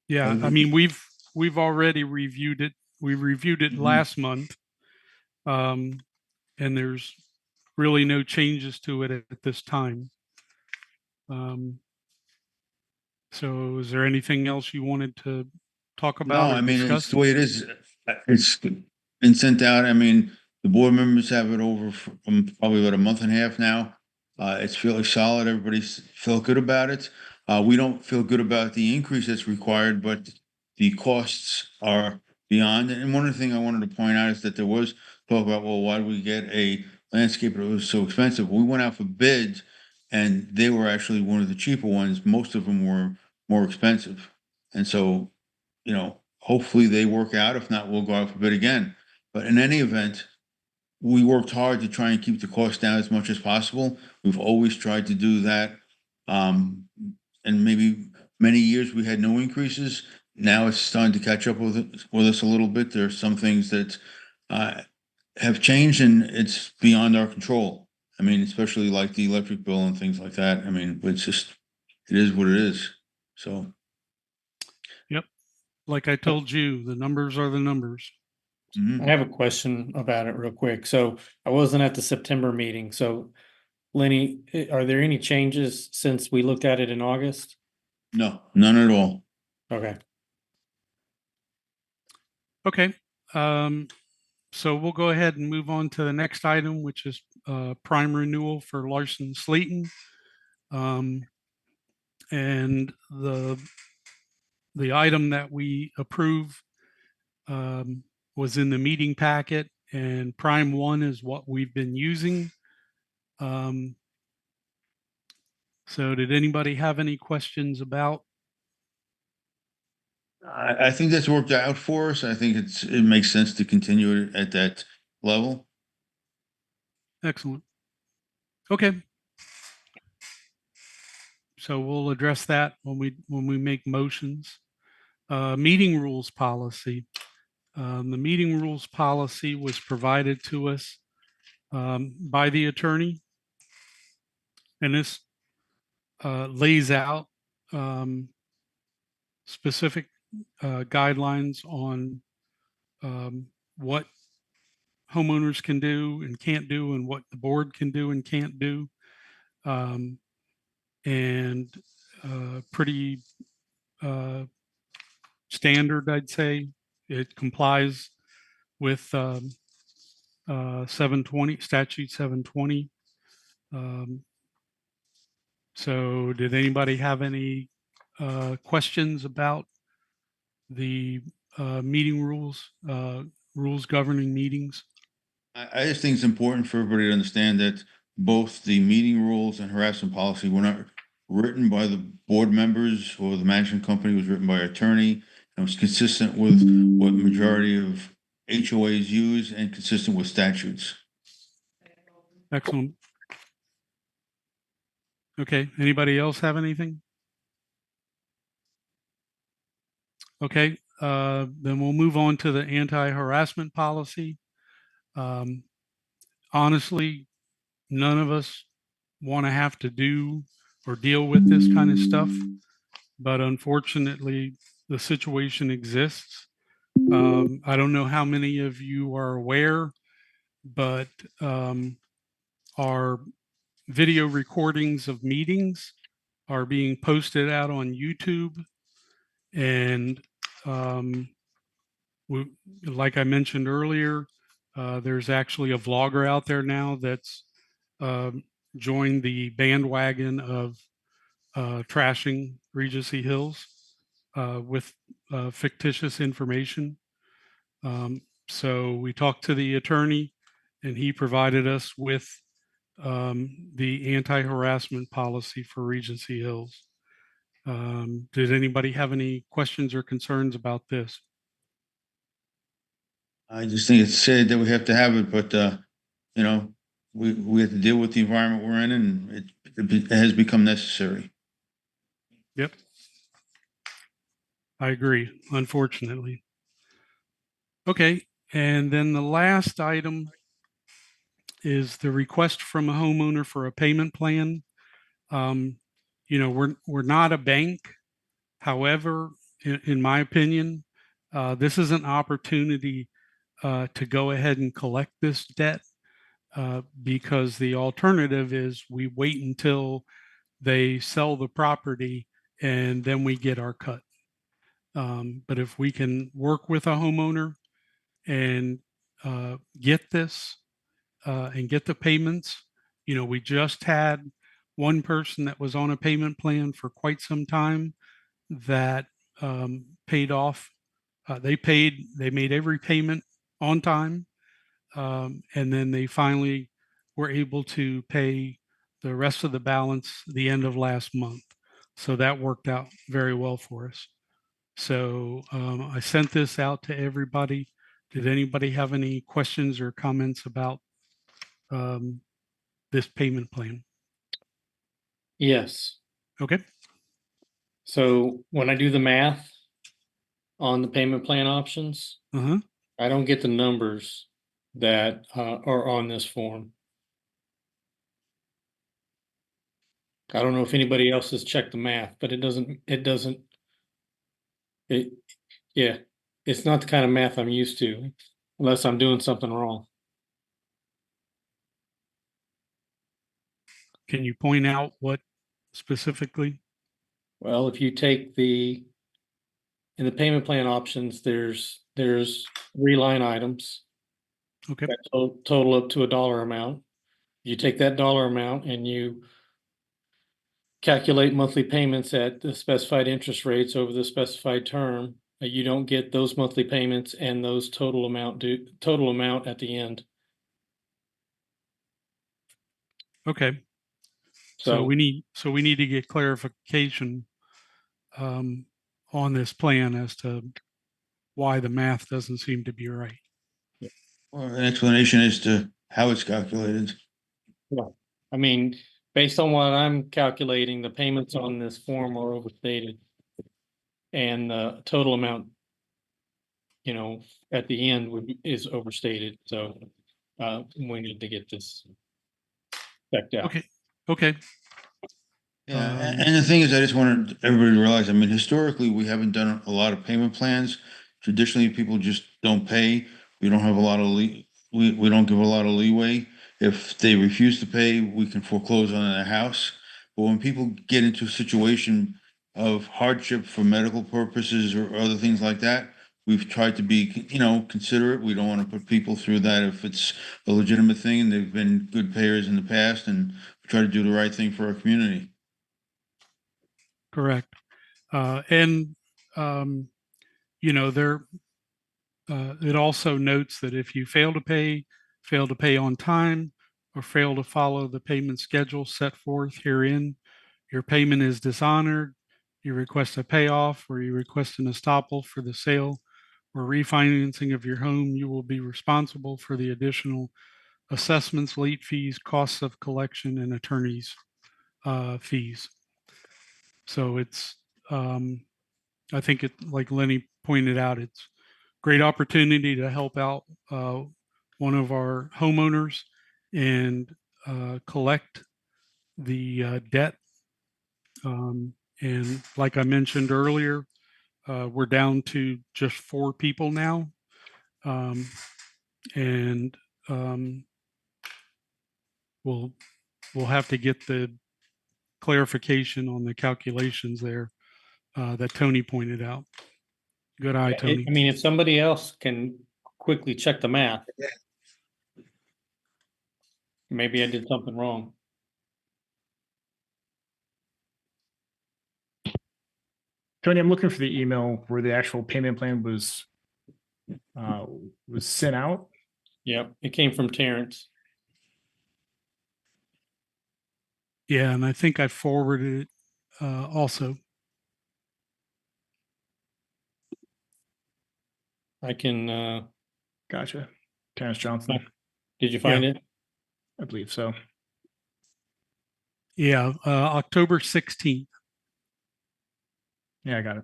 Yeah, I mean, we've already reviewed it. We reviewed it last month. And there's really no changes to it at this time. So is there anything else you wanted to talk about? No, I mean, it's the way it is. It's been sent out. I mean, the board members have it over from probably about a month and a half now. It's fairly solid. Everybody's feel good about it. We don't feel good about the increase that's required, but the costs are beyond. And one of the things I wanted to point out is that there was talk about, well, why do we get a landscaper that was so expensive? We went out for bids and they were actually one of the cheaper ones. Most of them were more expensive. And so, hopefully they work out. If not, we'll go out for bid again. But in any event, we worked hard to try and keep the cost down as much as possible. We've always tried to do that. And maybe many years we had no increases. now it's starting to catch up with us a little bit. There are some things that have changed, and it's beyond our control. I mean, especially like the electric bill and things like that. I mean, it's just, it is what it is. So, Like I told you, the numbers are the numbers. mhm. I have a question about it real quick. So I wasn't at the September meeting. So Lenny, are there any changes since we looked at it in August? No, none at all. Okay. Okay. So we'll go ahead and move on to the next item, which is prime renewal for Larson Slayton. And the item that we approve was in the meeting packet, and prime one is what we've been using. So did anybody have any questions about? I think that's worked out for us. I think it makes sense to continue it at that level. Excellent. Okay. So we'll address that when we make motions. Meeting rules policy. The meeting rules policy was provided to us by the attorney, and this lays out specific guidelines on what homeowners can do and can't do, and what the board can do and can't do, and pretty standard, I'd say. It complies with 720 statute 720. So did anybody have any questions about the meeting rules, rules governing meetings? I just think it's important for everybody to understand that both the meeting rules and harassment policy were not written by the board members or the management company. It was written by an attorney and was consistent with what majority of HOAs use and consistent with statutes. Excellent. Okay, anybody else have anything? Okay, then we'll move on to the anti-harassment policy. Honestly, none of us want to have to do or deal with this kind of stuff, but unfortunately, the situation exists. I don't know how many of you are aware, but our video recordings of meetings are being posted out on YouTube. And like I mentioned earlier, there's actually a vlogger out there now that's joined the bandwagon of trashing Regency Hills with fictitious information. So we talked to the attorney, and he provided us with the anti-harassment policy for Regency Hills. Did anybody have any questions or concerns about this? I just think it's sad that we have to have it, but you know, we have to deal with the environment we're in, and it has become necessary. Yep. I agree, unfortunately. Okay, and then the last item is the request from a homeowner for a payment plan. You know, we're not a bank. However, in my opinion, this is an opportunity to go ahead and collect this debt because the alternative is we wait until they sell the property and then we get our cut. But if we can work with a homeowner and get this and get the payments, you know, we just had one person that was on a payment plan for quite some time that paid off. They made every payment on time. And then they finally were able to pay the rest of the balance the end of last month. So that worked out very well for us. So I sent this out to everybody. Did anybody have any questions or comments about this payment plan? Yes. Okay. So when I do the math, on the payment plan options. Uh-huh. I don't get the numbers that are on this form. I don't know if anybody else has checked the math, but yeah, it's not the kind of math I'm used to, unless I'm doing something wrong. Can you point out what specifically? Well, if you take in the payment plan options, there's 3 line items Okay. that total up to a dollar amount. You take that dollar amount and you calculate monthly payments at the specified interest rates over the specified term. You don't get those monthly payments and those total amount at the end. Okay. So we need to get clarification on this plan as to why the math doesn't seem to be right. Or an explanation as to how it's calculated. Yeah. I mean, based on what I'm calculating, the payments on this form are overstated. And the total amount, at the end is overstated. So we need to get this checked out. Okay. Okay. Yeah, and the thing is, I just wanted everybody to realize, I mean, historically, we haven't done a lot of payment plans. Traditionally, people just don't pay. We don't have a lot of we don't give a lot of leeway. If they refuse to pay, we can foreclose on their house. But when people get into a situation of hardship for medical purposes or other things like that, we've tried to be, considerate. We don't want to put people through that if it's a legitimate thing and they've been good payers in the past, and try to do the right thing for our community. Correct. And there it also notes that if you fail to pay on time, or fail to follow the payment schedule set forth herein, your payment is dishonored. You request a payoff, or you request an estoppel for the sale or refinancing of your home, you will be responsible for the additional assessments, late fees, costs of collection, and attorney's fees. So it's, I think like Lenny pointed out, it's great opportunity to help out one of our homeowners and collect the debt. And like I mentioned earlier, we're down to just 4 people now. And we'll have to get the clarification on the calculations there that Tony pointed out. Good eye, Tony. I mean, if somebody else can quickly check the math, maybe I did something wrong. Tony, I'm looking for the email where the actual payment plan was sent out. Yep, it came from Terrence. Yeah, and I think I forwarded it also. I can. Gotcha. Terrence Johnson, Did you find it? I believe so. Yeah, October 16th. Yeah, I got it.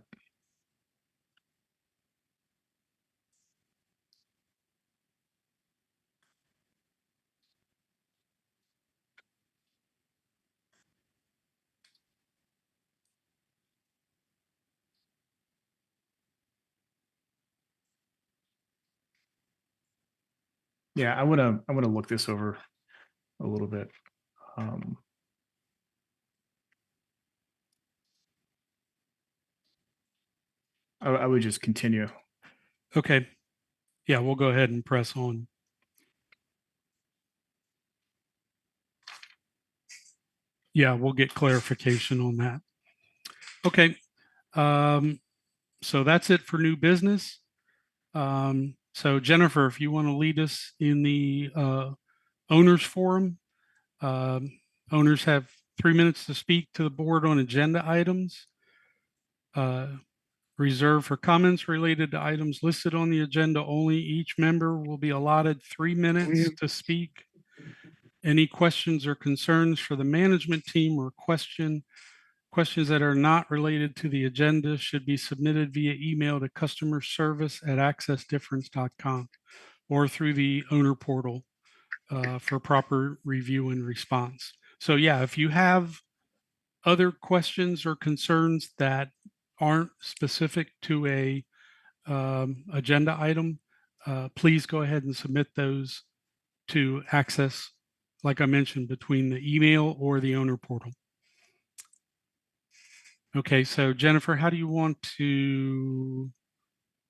Yeah, I wanna look this over a little bit. I would just continue. Okay. Yeah, we'll go ahead and press on. Yeah, we'll get clarification on that. Okay. So that's it for new business. So Jennifer, if you want to lead us in the owners forum, owners have 3 minutes to speak to the board on agenda items. Reserved for comments related to items listed on the agenda only. Each member will be allotted 3 minutes to speak. Any questions or concerns for the management team or question Questions that are not related to the agenda should be submitted via email to customerservice@accessdifference.com or through the owner portal for proper review and response. So yeah, if you have other questions or concerns that aren't specific to a agenda item, please go ahead and submit those to Access, like I mentioned, between the email or the owner portal. Okay, so Jennifer, how do you want to?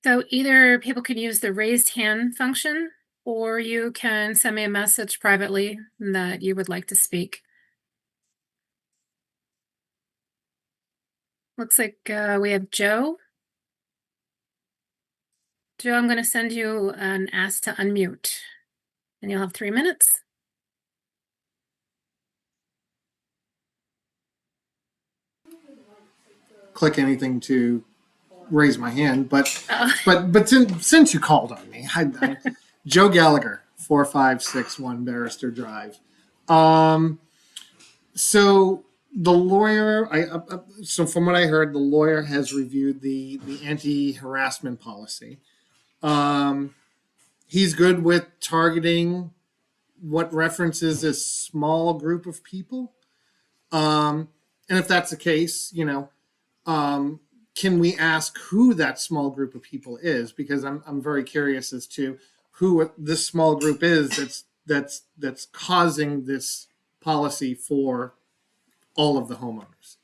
So either people can use the raised hand function, or you can send me a message privately that you would like to speak. Looks like we have Joe. Joe, I'm going to send you an ask to unmute, and you'll have 3 minutes. Click anything to raise my hand, but Oh. but since you called on me, Joe Gallagher, 4561 Barrister Drive. So the lawyer, so from what I heard, the lawyer has reviewed the anti-harassment policy. He's good with targeting what references a small group of people. And if that's the case, can we ask who that small group of people is? Because I'm very curious as to who this small group is that's causing this policy for all of the homeowners.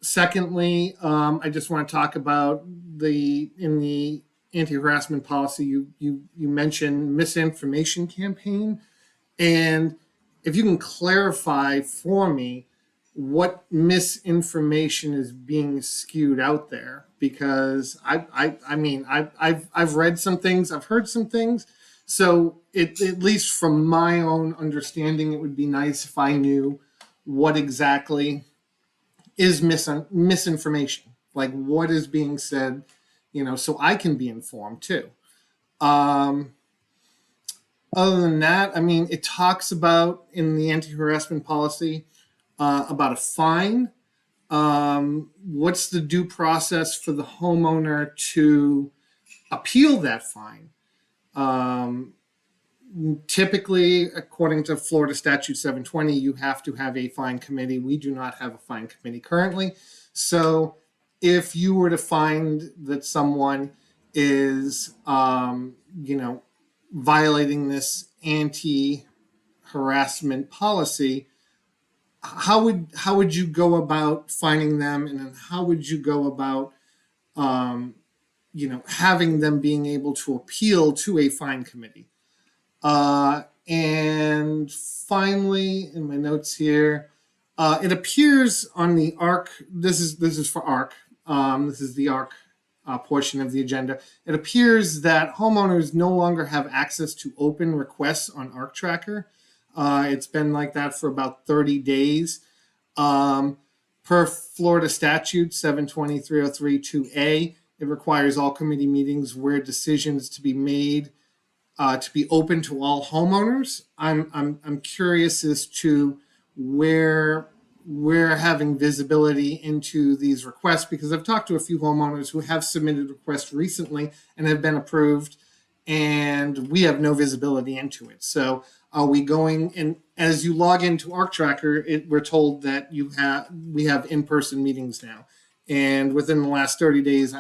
Secondly, I just want to talk about in the anti-harassment policy, you mentioned misinformation campaign, and if you can clarify for me what misinformation is being skewed out there, because I've read some things, I've heard some things, so at least from my own understanding, it would be nice if I knew what exactly is misinformation, like what is being said, so I can be informed too. Other than that, it talks about in the anti-harassment policy about a fine. What's the due process for the homeowner to appeal that fine? Typically, according to Florida Statute 720, you have to have a fine committee. We do not have a fine committee currently. So if you were to find that someone is, violating this anti-harassment policy, how would you go about finding them, and then how would you go about having them being able to appeal to a fine committee? And finally, in my notes here, it appears on the ARC. This is for ARC. This is the ARC portion of the agenda. It appears that homeowners no longer have access to open requests on ARC Tracker. It's been like that for about 30 days. Per Florida Statute 720-303-2A, it requires all committee meetings where decisions to be made to be open to all homeowners. I'm curious as to where we're having visibility into these requests, because I've talked to a few homeowners who have submitted requests recently and have been approved, and we have no visibility into it. So are we going, and as you log into ARC Tracker, we're told that we have in-person meetings now. And within the last 30 days,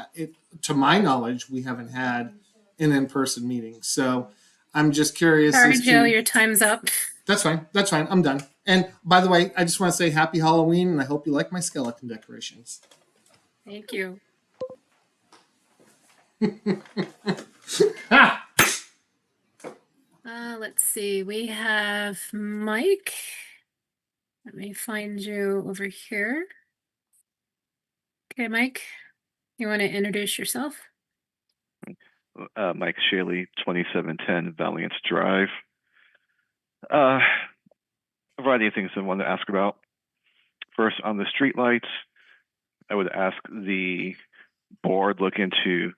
to my knowledge, we haven't had an in-person meeting. So I'm just curious. Sorry, Joe, your time's up. That's fine. I'm done. And by the way, I just want to say happy Halloween, and I hope you like my skeleton decorations. Thank you. Let's see. We have Mike. Let me find you over here. Okay, Mike, you want to introduce yourself? Mike Shaley, 2710 Valiant Drive. A variety of things I wanted to ask about. First, on the streetlights, I would ask the board look into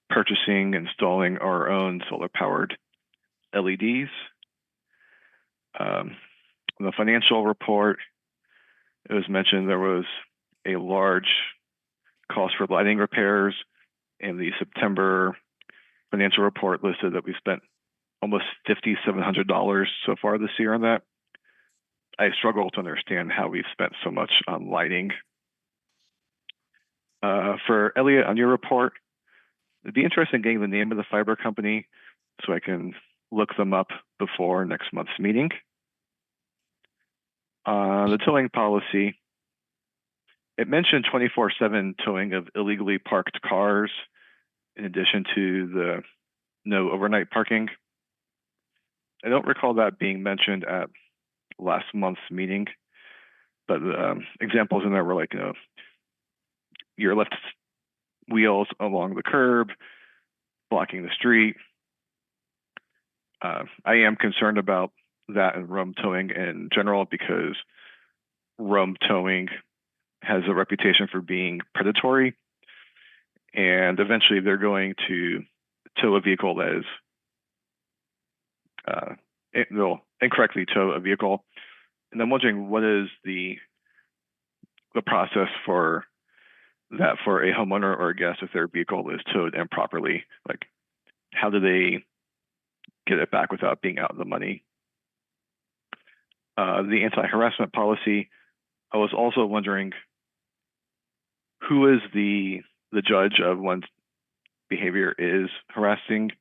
purchasing, installing our own solar-powered LEDs. On the financial report, It was mentioned there was a large cost for lighting repairs, and the September financial report listed that we spent almost $5,700 so far this year on that. I struggle to understand how we've spent so much on lighting. For Elliot, on your report, it'd be interesting getting the name of the fiber company so I can look them up before next month's meeting. The towing policy, it mentioned 24/7 towing of illegally parked cars in addition to the no overnight parking. I don't recall that being mentioned at last month's meeting, but examples in there were like, your left wheels along the curb, blocking the street. I am concerned about that and roam towing in general because roam towing has a reputation for being predatory, and eventually they're going to tow a vehicle that is they'll incorrectly tow a vehicle. And I'm wondering, what is the process for that for a homeowner or a guest if their vehicle is towed improperly? Like, how do they get it back without being out of the money? The anti-harassment policy, I was also wondering, who is the judge of one's behavior is harassing,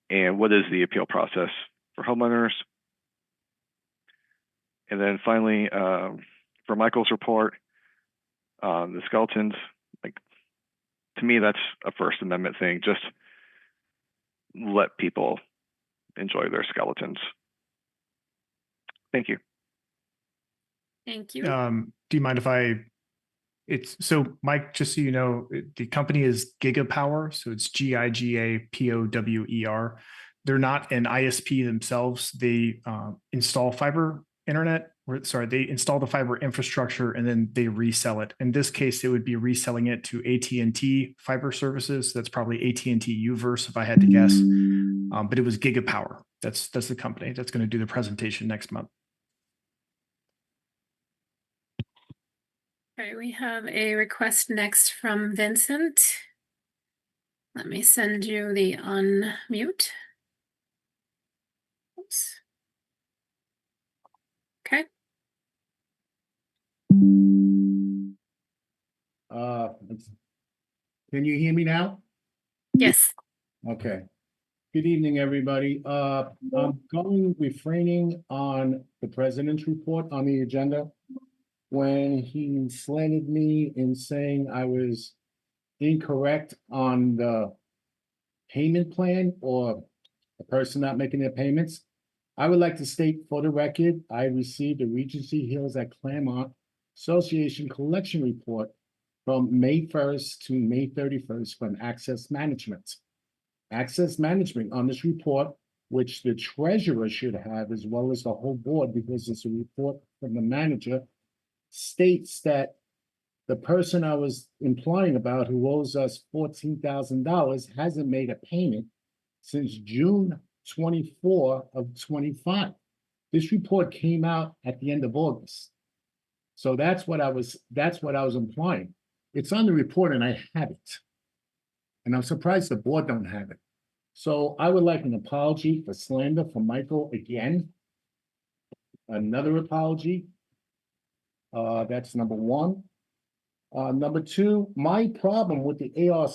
and what is the appeal process for homeowners? And then finally, for Michael's report on the skeletons, like, to me, that's a First Amendment thing. Just let people enjoy their skeletons. Thank you. Thank you. Do you mind if so Mike, just so you know, the company is Gigapower. So it's GIGAPOWER. They're not an ISP themselves. They install fiber internet, they install the fiber infrastructure and then they resell it. In this case, it would be reselling it to AT&T fiber services. That's probably AT&T Uverse if I had to guess. But it was Gigapower. That's the company that's going to do the presentation next month. All right, we have a request next from Vincent. Let me send you the unmute. Oops. Okay. Can you hear me now? Yes. Okay. Good evening, everybody. I'm refraining on the president's report on the agenda when he slandered me in saying I was incorrect on the payment plan or the person not making their payments. I would like to state for the record, I received a Regency Hills at Claremont Association collection report from May 1st to May 31st from Access Management. Access Management on this report, which the treasurer should have as well as the whole board, because it's a report from the manager, states that the person I was implying about who owes us $14,000 hasn't made a payment since June 24 of 25. This report came out at the end of August. So that's what I was implying. It's on the report and I have it. And I'm surprised the board don't have it. So I would like an apology for slander from Michael again. Another apology. That's number one. Number two, my problem with the ARC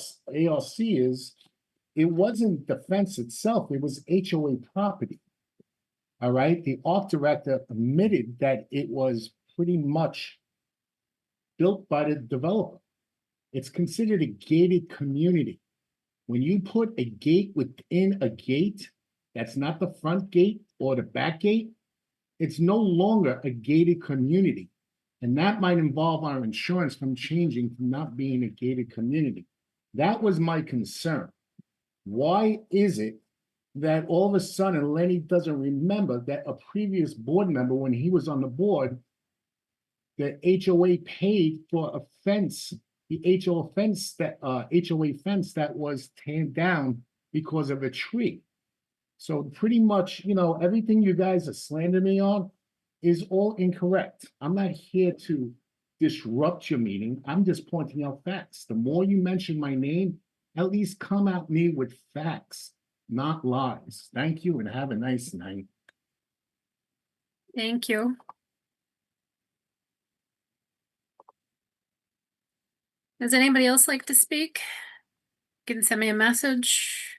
is it wasn't the fence itself, it was HOA property. All right, the ARC director admitted that it was pretty much built by the developer. It's considered a gated community. When you put a gate within a gate, that's not the front gate or the back gate, it's no longer a gated community. And that might involve our insurance from changing from not being a gated community. That was my concern. Why is it that all of a sudden Lenny doesn't remember that a previous board member, when he was on the board, the HOA paid for a fence, the HOA fence that was taken down because of a tree. So pretty much, everything you guys are slandering me on is all incorrect. I'm not here to disrupt your meeting. I'm just pointing out facts. The more you mention my name, at least come at me with facts, not lies. Thank you and have a nice night. Thank you. Does anybody else like to speak? You can send me a message.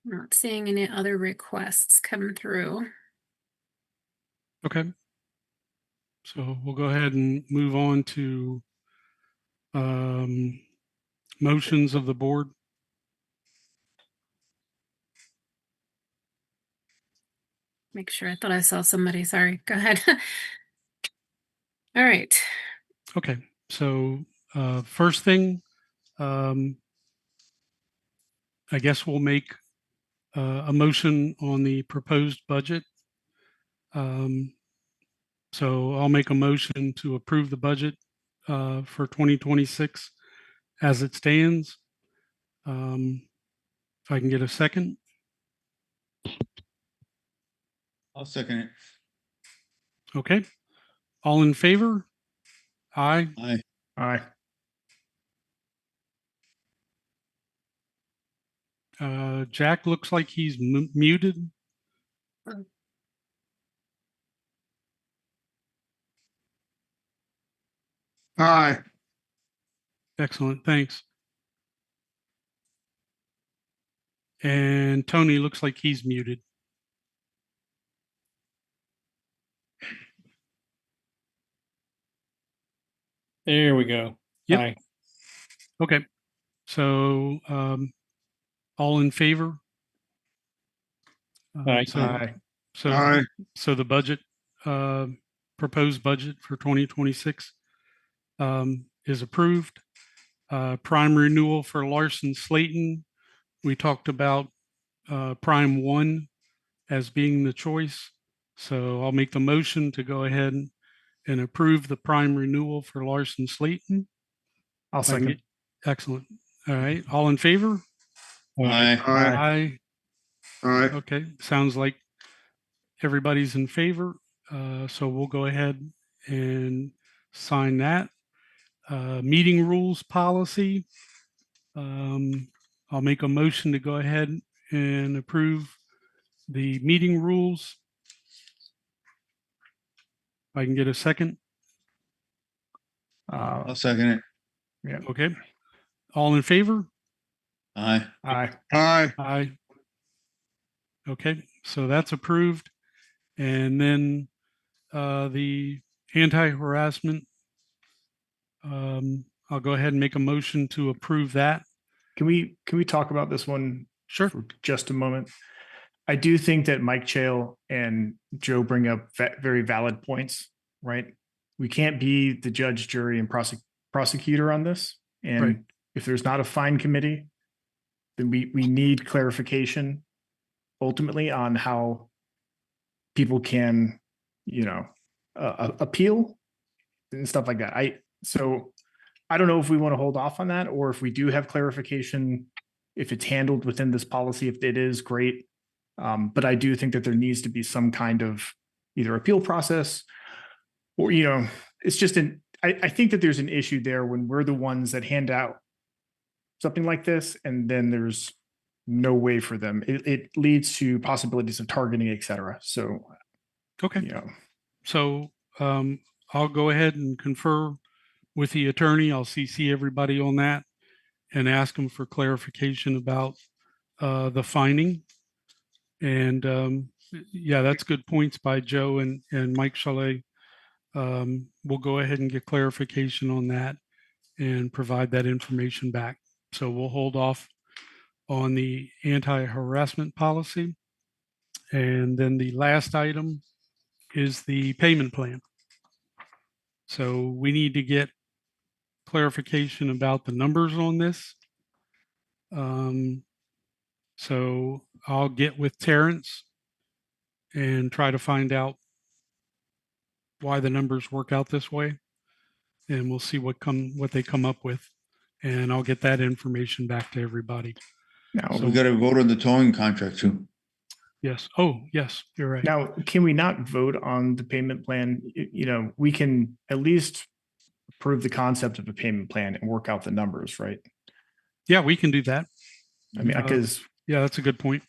Not seeing any other requests come through. Okay. So we'll go ahead and move on to motions of the board. Make sure. I thought I saw somebody. Sorry. Go ahead. All right. Okay. So first thing, I guess we'll make a motion on the proposed budget. So I'll make a motion to approve the budget for 2026 as it stands. If I can get a second. I'll second it. Okay. All in favor? Aye. Aye. Aye. Jack looks like he's muted. Aye. Excellent. Thanks. And Tony looks like he's muted. There we go. Yep. Aye. Okay. So all in favor? Aye. Aye. Aye. So the budget, proposed budget for 2026 is approved. Prime renewal for Larson Slayton. We talked about prime one as being the choice. So I'll make the motion to go ahead and approve the prime renewal for Larson Slayton. I'll second. Excellent. All right. All in favor? Aye. Aye. Aye. Aye. Okay. Sounds like everybody's in favor. So we'll go ahead and sign that. Meeting rules policy. I'll make a motion to go ahead and approve the meeting rules. If I can get a second. I'll second it. Okay. All in favor? Aye. Aye. Aye. Aye. Okay, so that's approved. And then the anti-harassment, I'll go ahead and make a motion to approve that. Can we talk about this one Sure. for just a moment? I do think that Mike Chale and Joe bring up very valid points, right? We can't be the judge, jury, and prosecutor on this. And Right. if there's not a fine committee, then we need clarification ultimately on how people can, appeal and stuff like that. So I don't know if we want to hold off on that, or if we do have clarification, if it's handled within this policy. If it is, great. But I do think that there needs to be some kind of either appeal process or, it's just I think that there's an issue there when we're the ones that hand out something like this, and then there's no way for them. It leads to possibilities of targeting, et cetera. So, Okay. So I'll go ahead and confer with the attorney. I'll CC everybody on that and ask them for clarification about the fining. And yeah, that's good points by Joe and Mike Chalet. We'll go ahead and get clarification on that and provide that information back. So we'll hold off on the anti-harassment policy. And then the last item is the payment plan. So we need to get clarification about the numbers on this. So I'll get with Terrence and try to find out why the numbers work out this way. And we'll see what they come up with. and I'll get that information back to everybody. Now, So- We got to vote on the towing contract too. Yes. Oh, yes, you're right. now, can we not vote on the payment plan? You know, we can at least approve the concept of a payment plan and work out the numbers, right? Yeah, we can do that. I mean, because Yeah, that's a good point.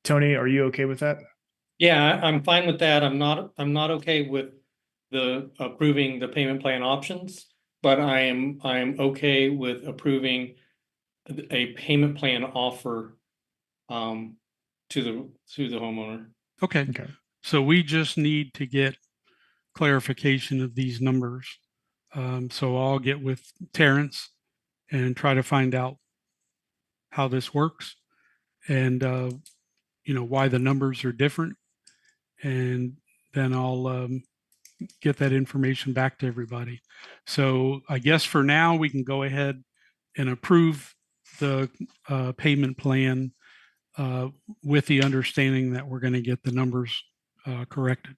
Tony, are you okay with that? Yeah, I'm fine with that. I'm not okay with the approving the payment plan options, but I am okay with approving a payment plan offer to the homeowner. Okay. Okay. So we just need to get clarification of these numbers. So I'll get with Terrence and try to find out how this works and, why the numbers are different. And then I'll get that information back to everybody. So I guess for now, we can go ahead and approve the payment plan with the understanding that we're going to get the numbers corrected.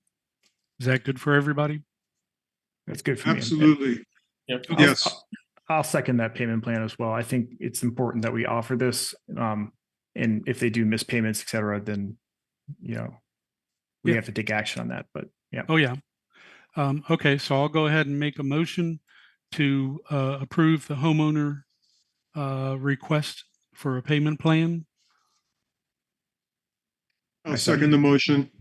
Is that good for everybody? That's good for me. Absolutely. Yep. Yes. I'll second that payment plan as well. I think it's important that we offer this. And if they do miss payments, et cetera, then, we Yeah. have to take action on that. But yeah. Oh, yeah. Okay, so I'll go ahead and make a motion to approve the homeowner request for a payment plan. I'll second the motion.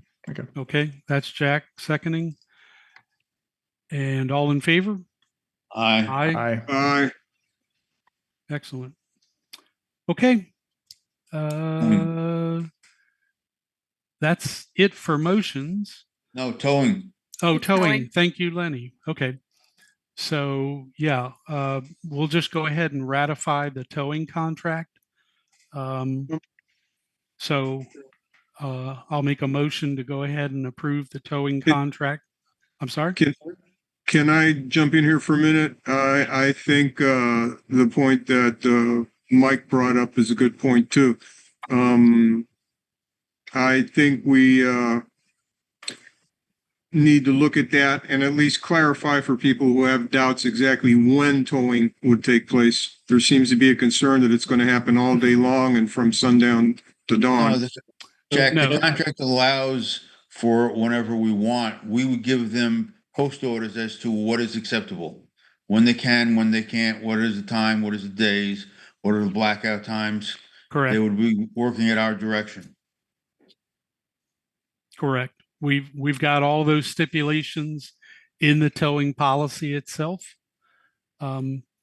Okay, that's Jack seconding. And all in favor? Aye. Aye. Aye. Excellent. Okay. That's it for motions. No, towing. Oh, It's towing. towing. Thank you, Lenny. Okay. So yeah, we'll just go ahead and ratify the towing contract. So I'll make a motion to go ahead and approve the towing contract. I'm sorry? Can I jump in here for a minute? I think the point that Mike brought up is a good point too. I think we need to look at that and at least clarify for people who have doubts exactly when towing would take place. There seems to be a concern that it's going to happen all day long and from sundown to dawn. Jack, No. the contract allows for whenever we want. We would give them post orders as to what is acceptable. When they can, when they can't, what is the time, what is the days, what are the blackout times? Correct. They would be working at our direction. Correct. We've got all those stipulations in the towing policy itself.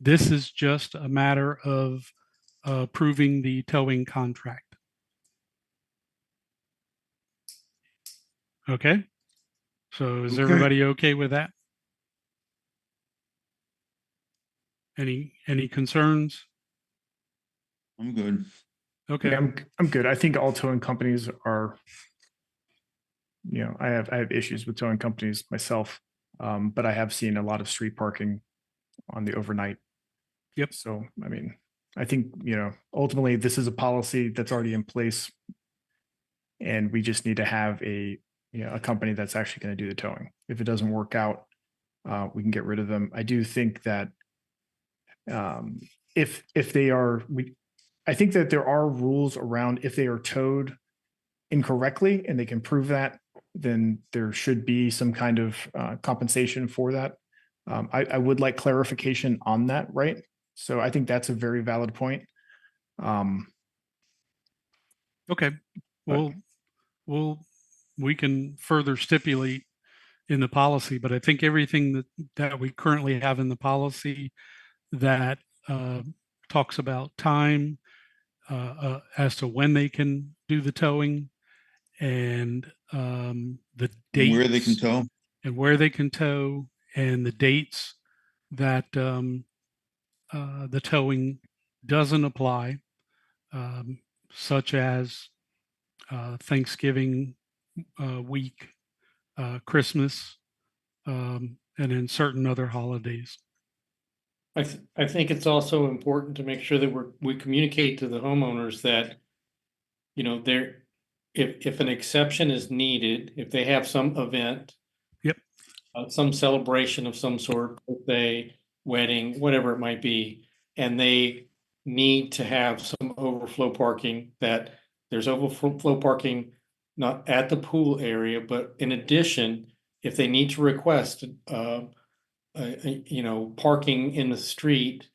This is just a matter of approving the towing contract. Okay. So is Okay. everybody okay with that? Any concerns? I'm good. Okay. Yeah, I'm good. I think all towing companies are, I have issues with towing companies myself. But I have seen a lot of street parking on the overnight. Yep. So, I mean, I think, ultimately this is a policy that's already in place. And we just need to have a company that's actually going to do the towing. If it doesn't work out, we can get rid of them. I do think that if they are, I think that there are rules around if they are towed incorrectly and they can prove that, then there should be some kind of compensation for that. I would like clarification on that, right? So I think that's a very valid point. Okay. We can further stipulate in the policy, but I think everything that we currently have in the policy that talks about time as to when they can do the towing and the dates Where they can tow. and where they can tow and the dates that the towing doesn't apply, such as Thanksgiving week, Christmas, and then certain other holidays. I think it's also important to make sure that we communicate to the homeowners that, if an exception is needed, if they have some event. Yep. Some celebration of some sort, birthday, wedding, whatever it might be, and they need to have some overflow parking, that there's overflow parking not at the pool area, but in addition, if they need to request, parking in the street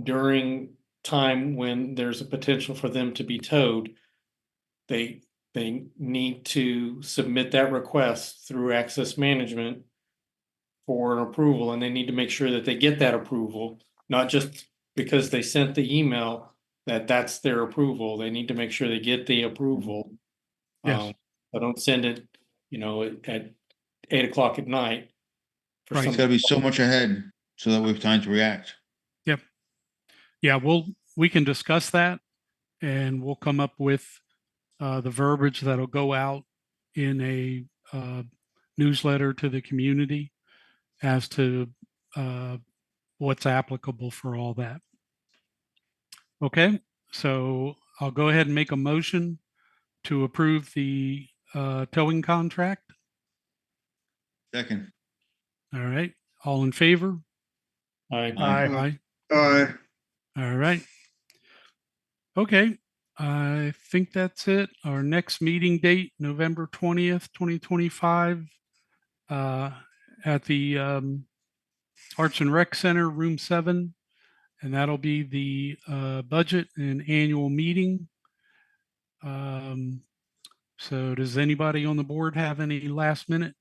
during time when there's a potential for them to be towed, they need to submit that request through access management for an approval, and they need to make sure that they get that approval, not just because they sent the email that's their approval. They need to make sure they get the approval. Yes. I don't send it, at 8 o'clock at night. For Right. It's gotta be so much ahead so that we have time to react. Yep. Yeah, we can discuss that, and we'll come up with the verbiage that'll go out in a newsletter to the community as to what's applicable for all that. Okay, so I'll go ahead and make a motion to approve the towing contract. Second, All right, all in favor? Aye. Aye. Aye. All right. Okay, I think that's it. Our next meeting date, November 20th, 2025, at the Arts and Rec Center, Room 7, and that'll be the budget and annual meeting. So does anybody on the board have any last minute?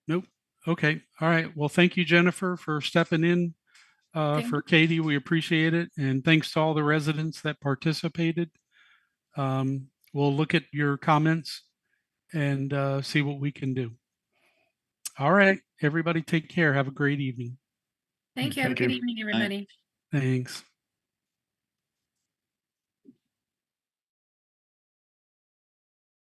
Nope. Okay. All right. Well, thank you, Jennifer, for stepping in for Katie. We appreciate it. And thanks to all the residents that participated. We'll look at your comments and see what we can do. All right. Everybody take care. Have a great evening. Thank you. Have a Thank good you. evening, everybody. Thanks.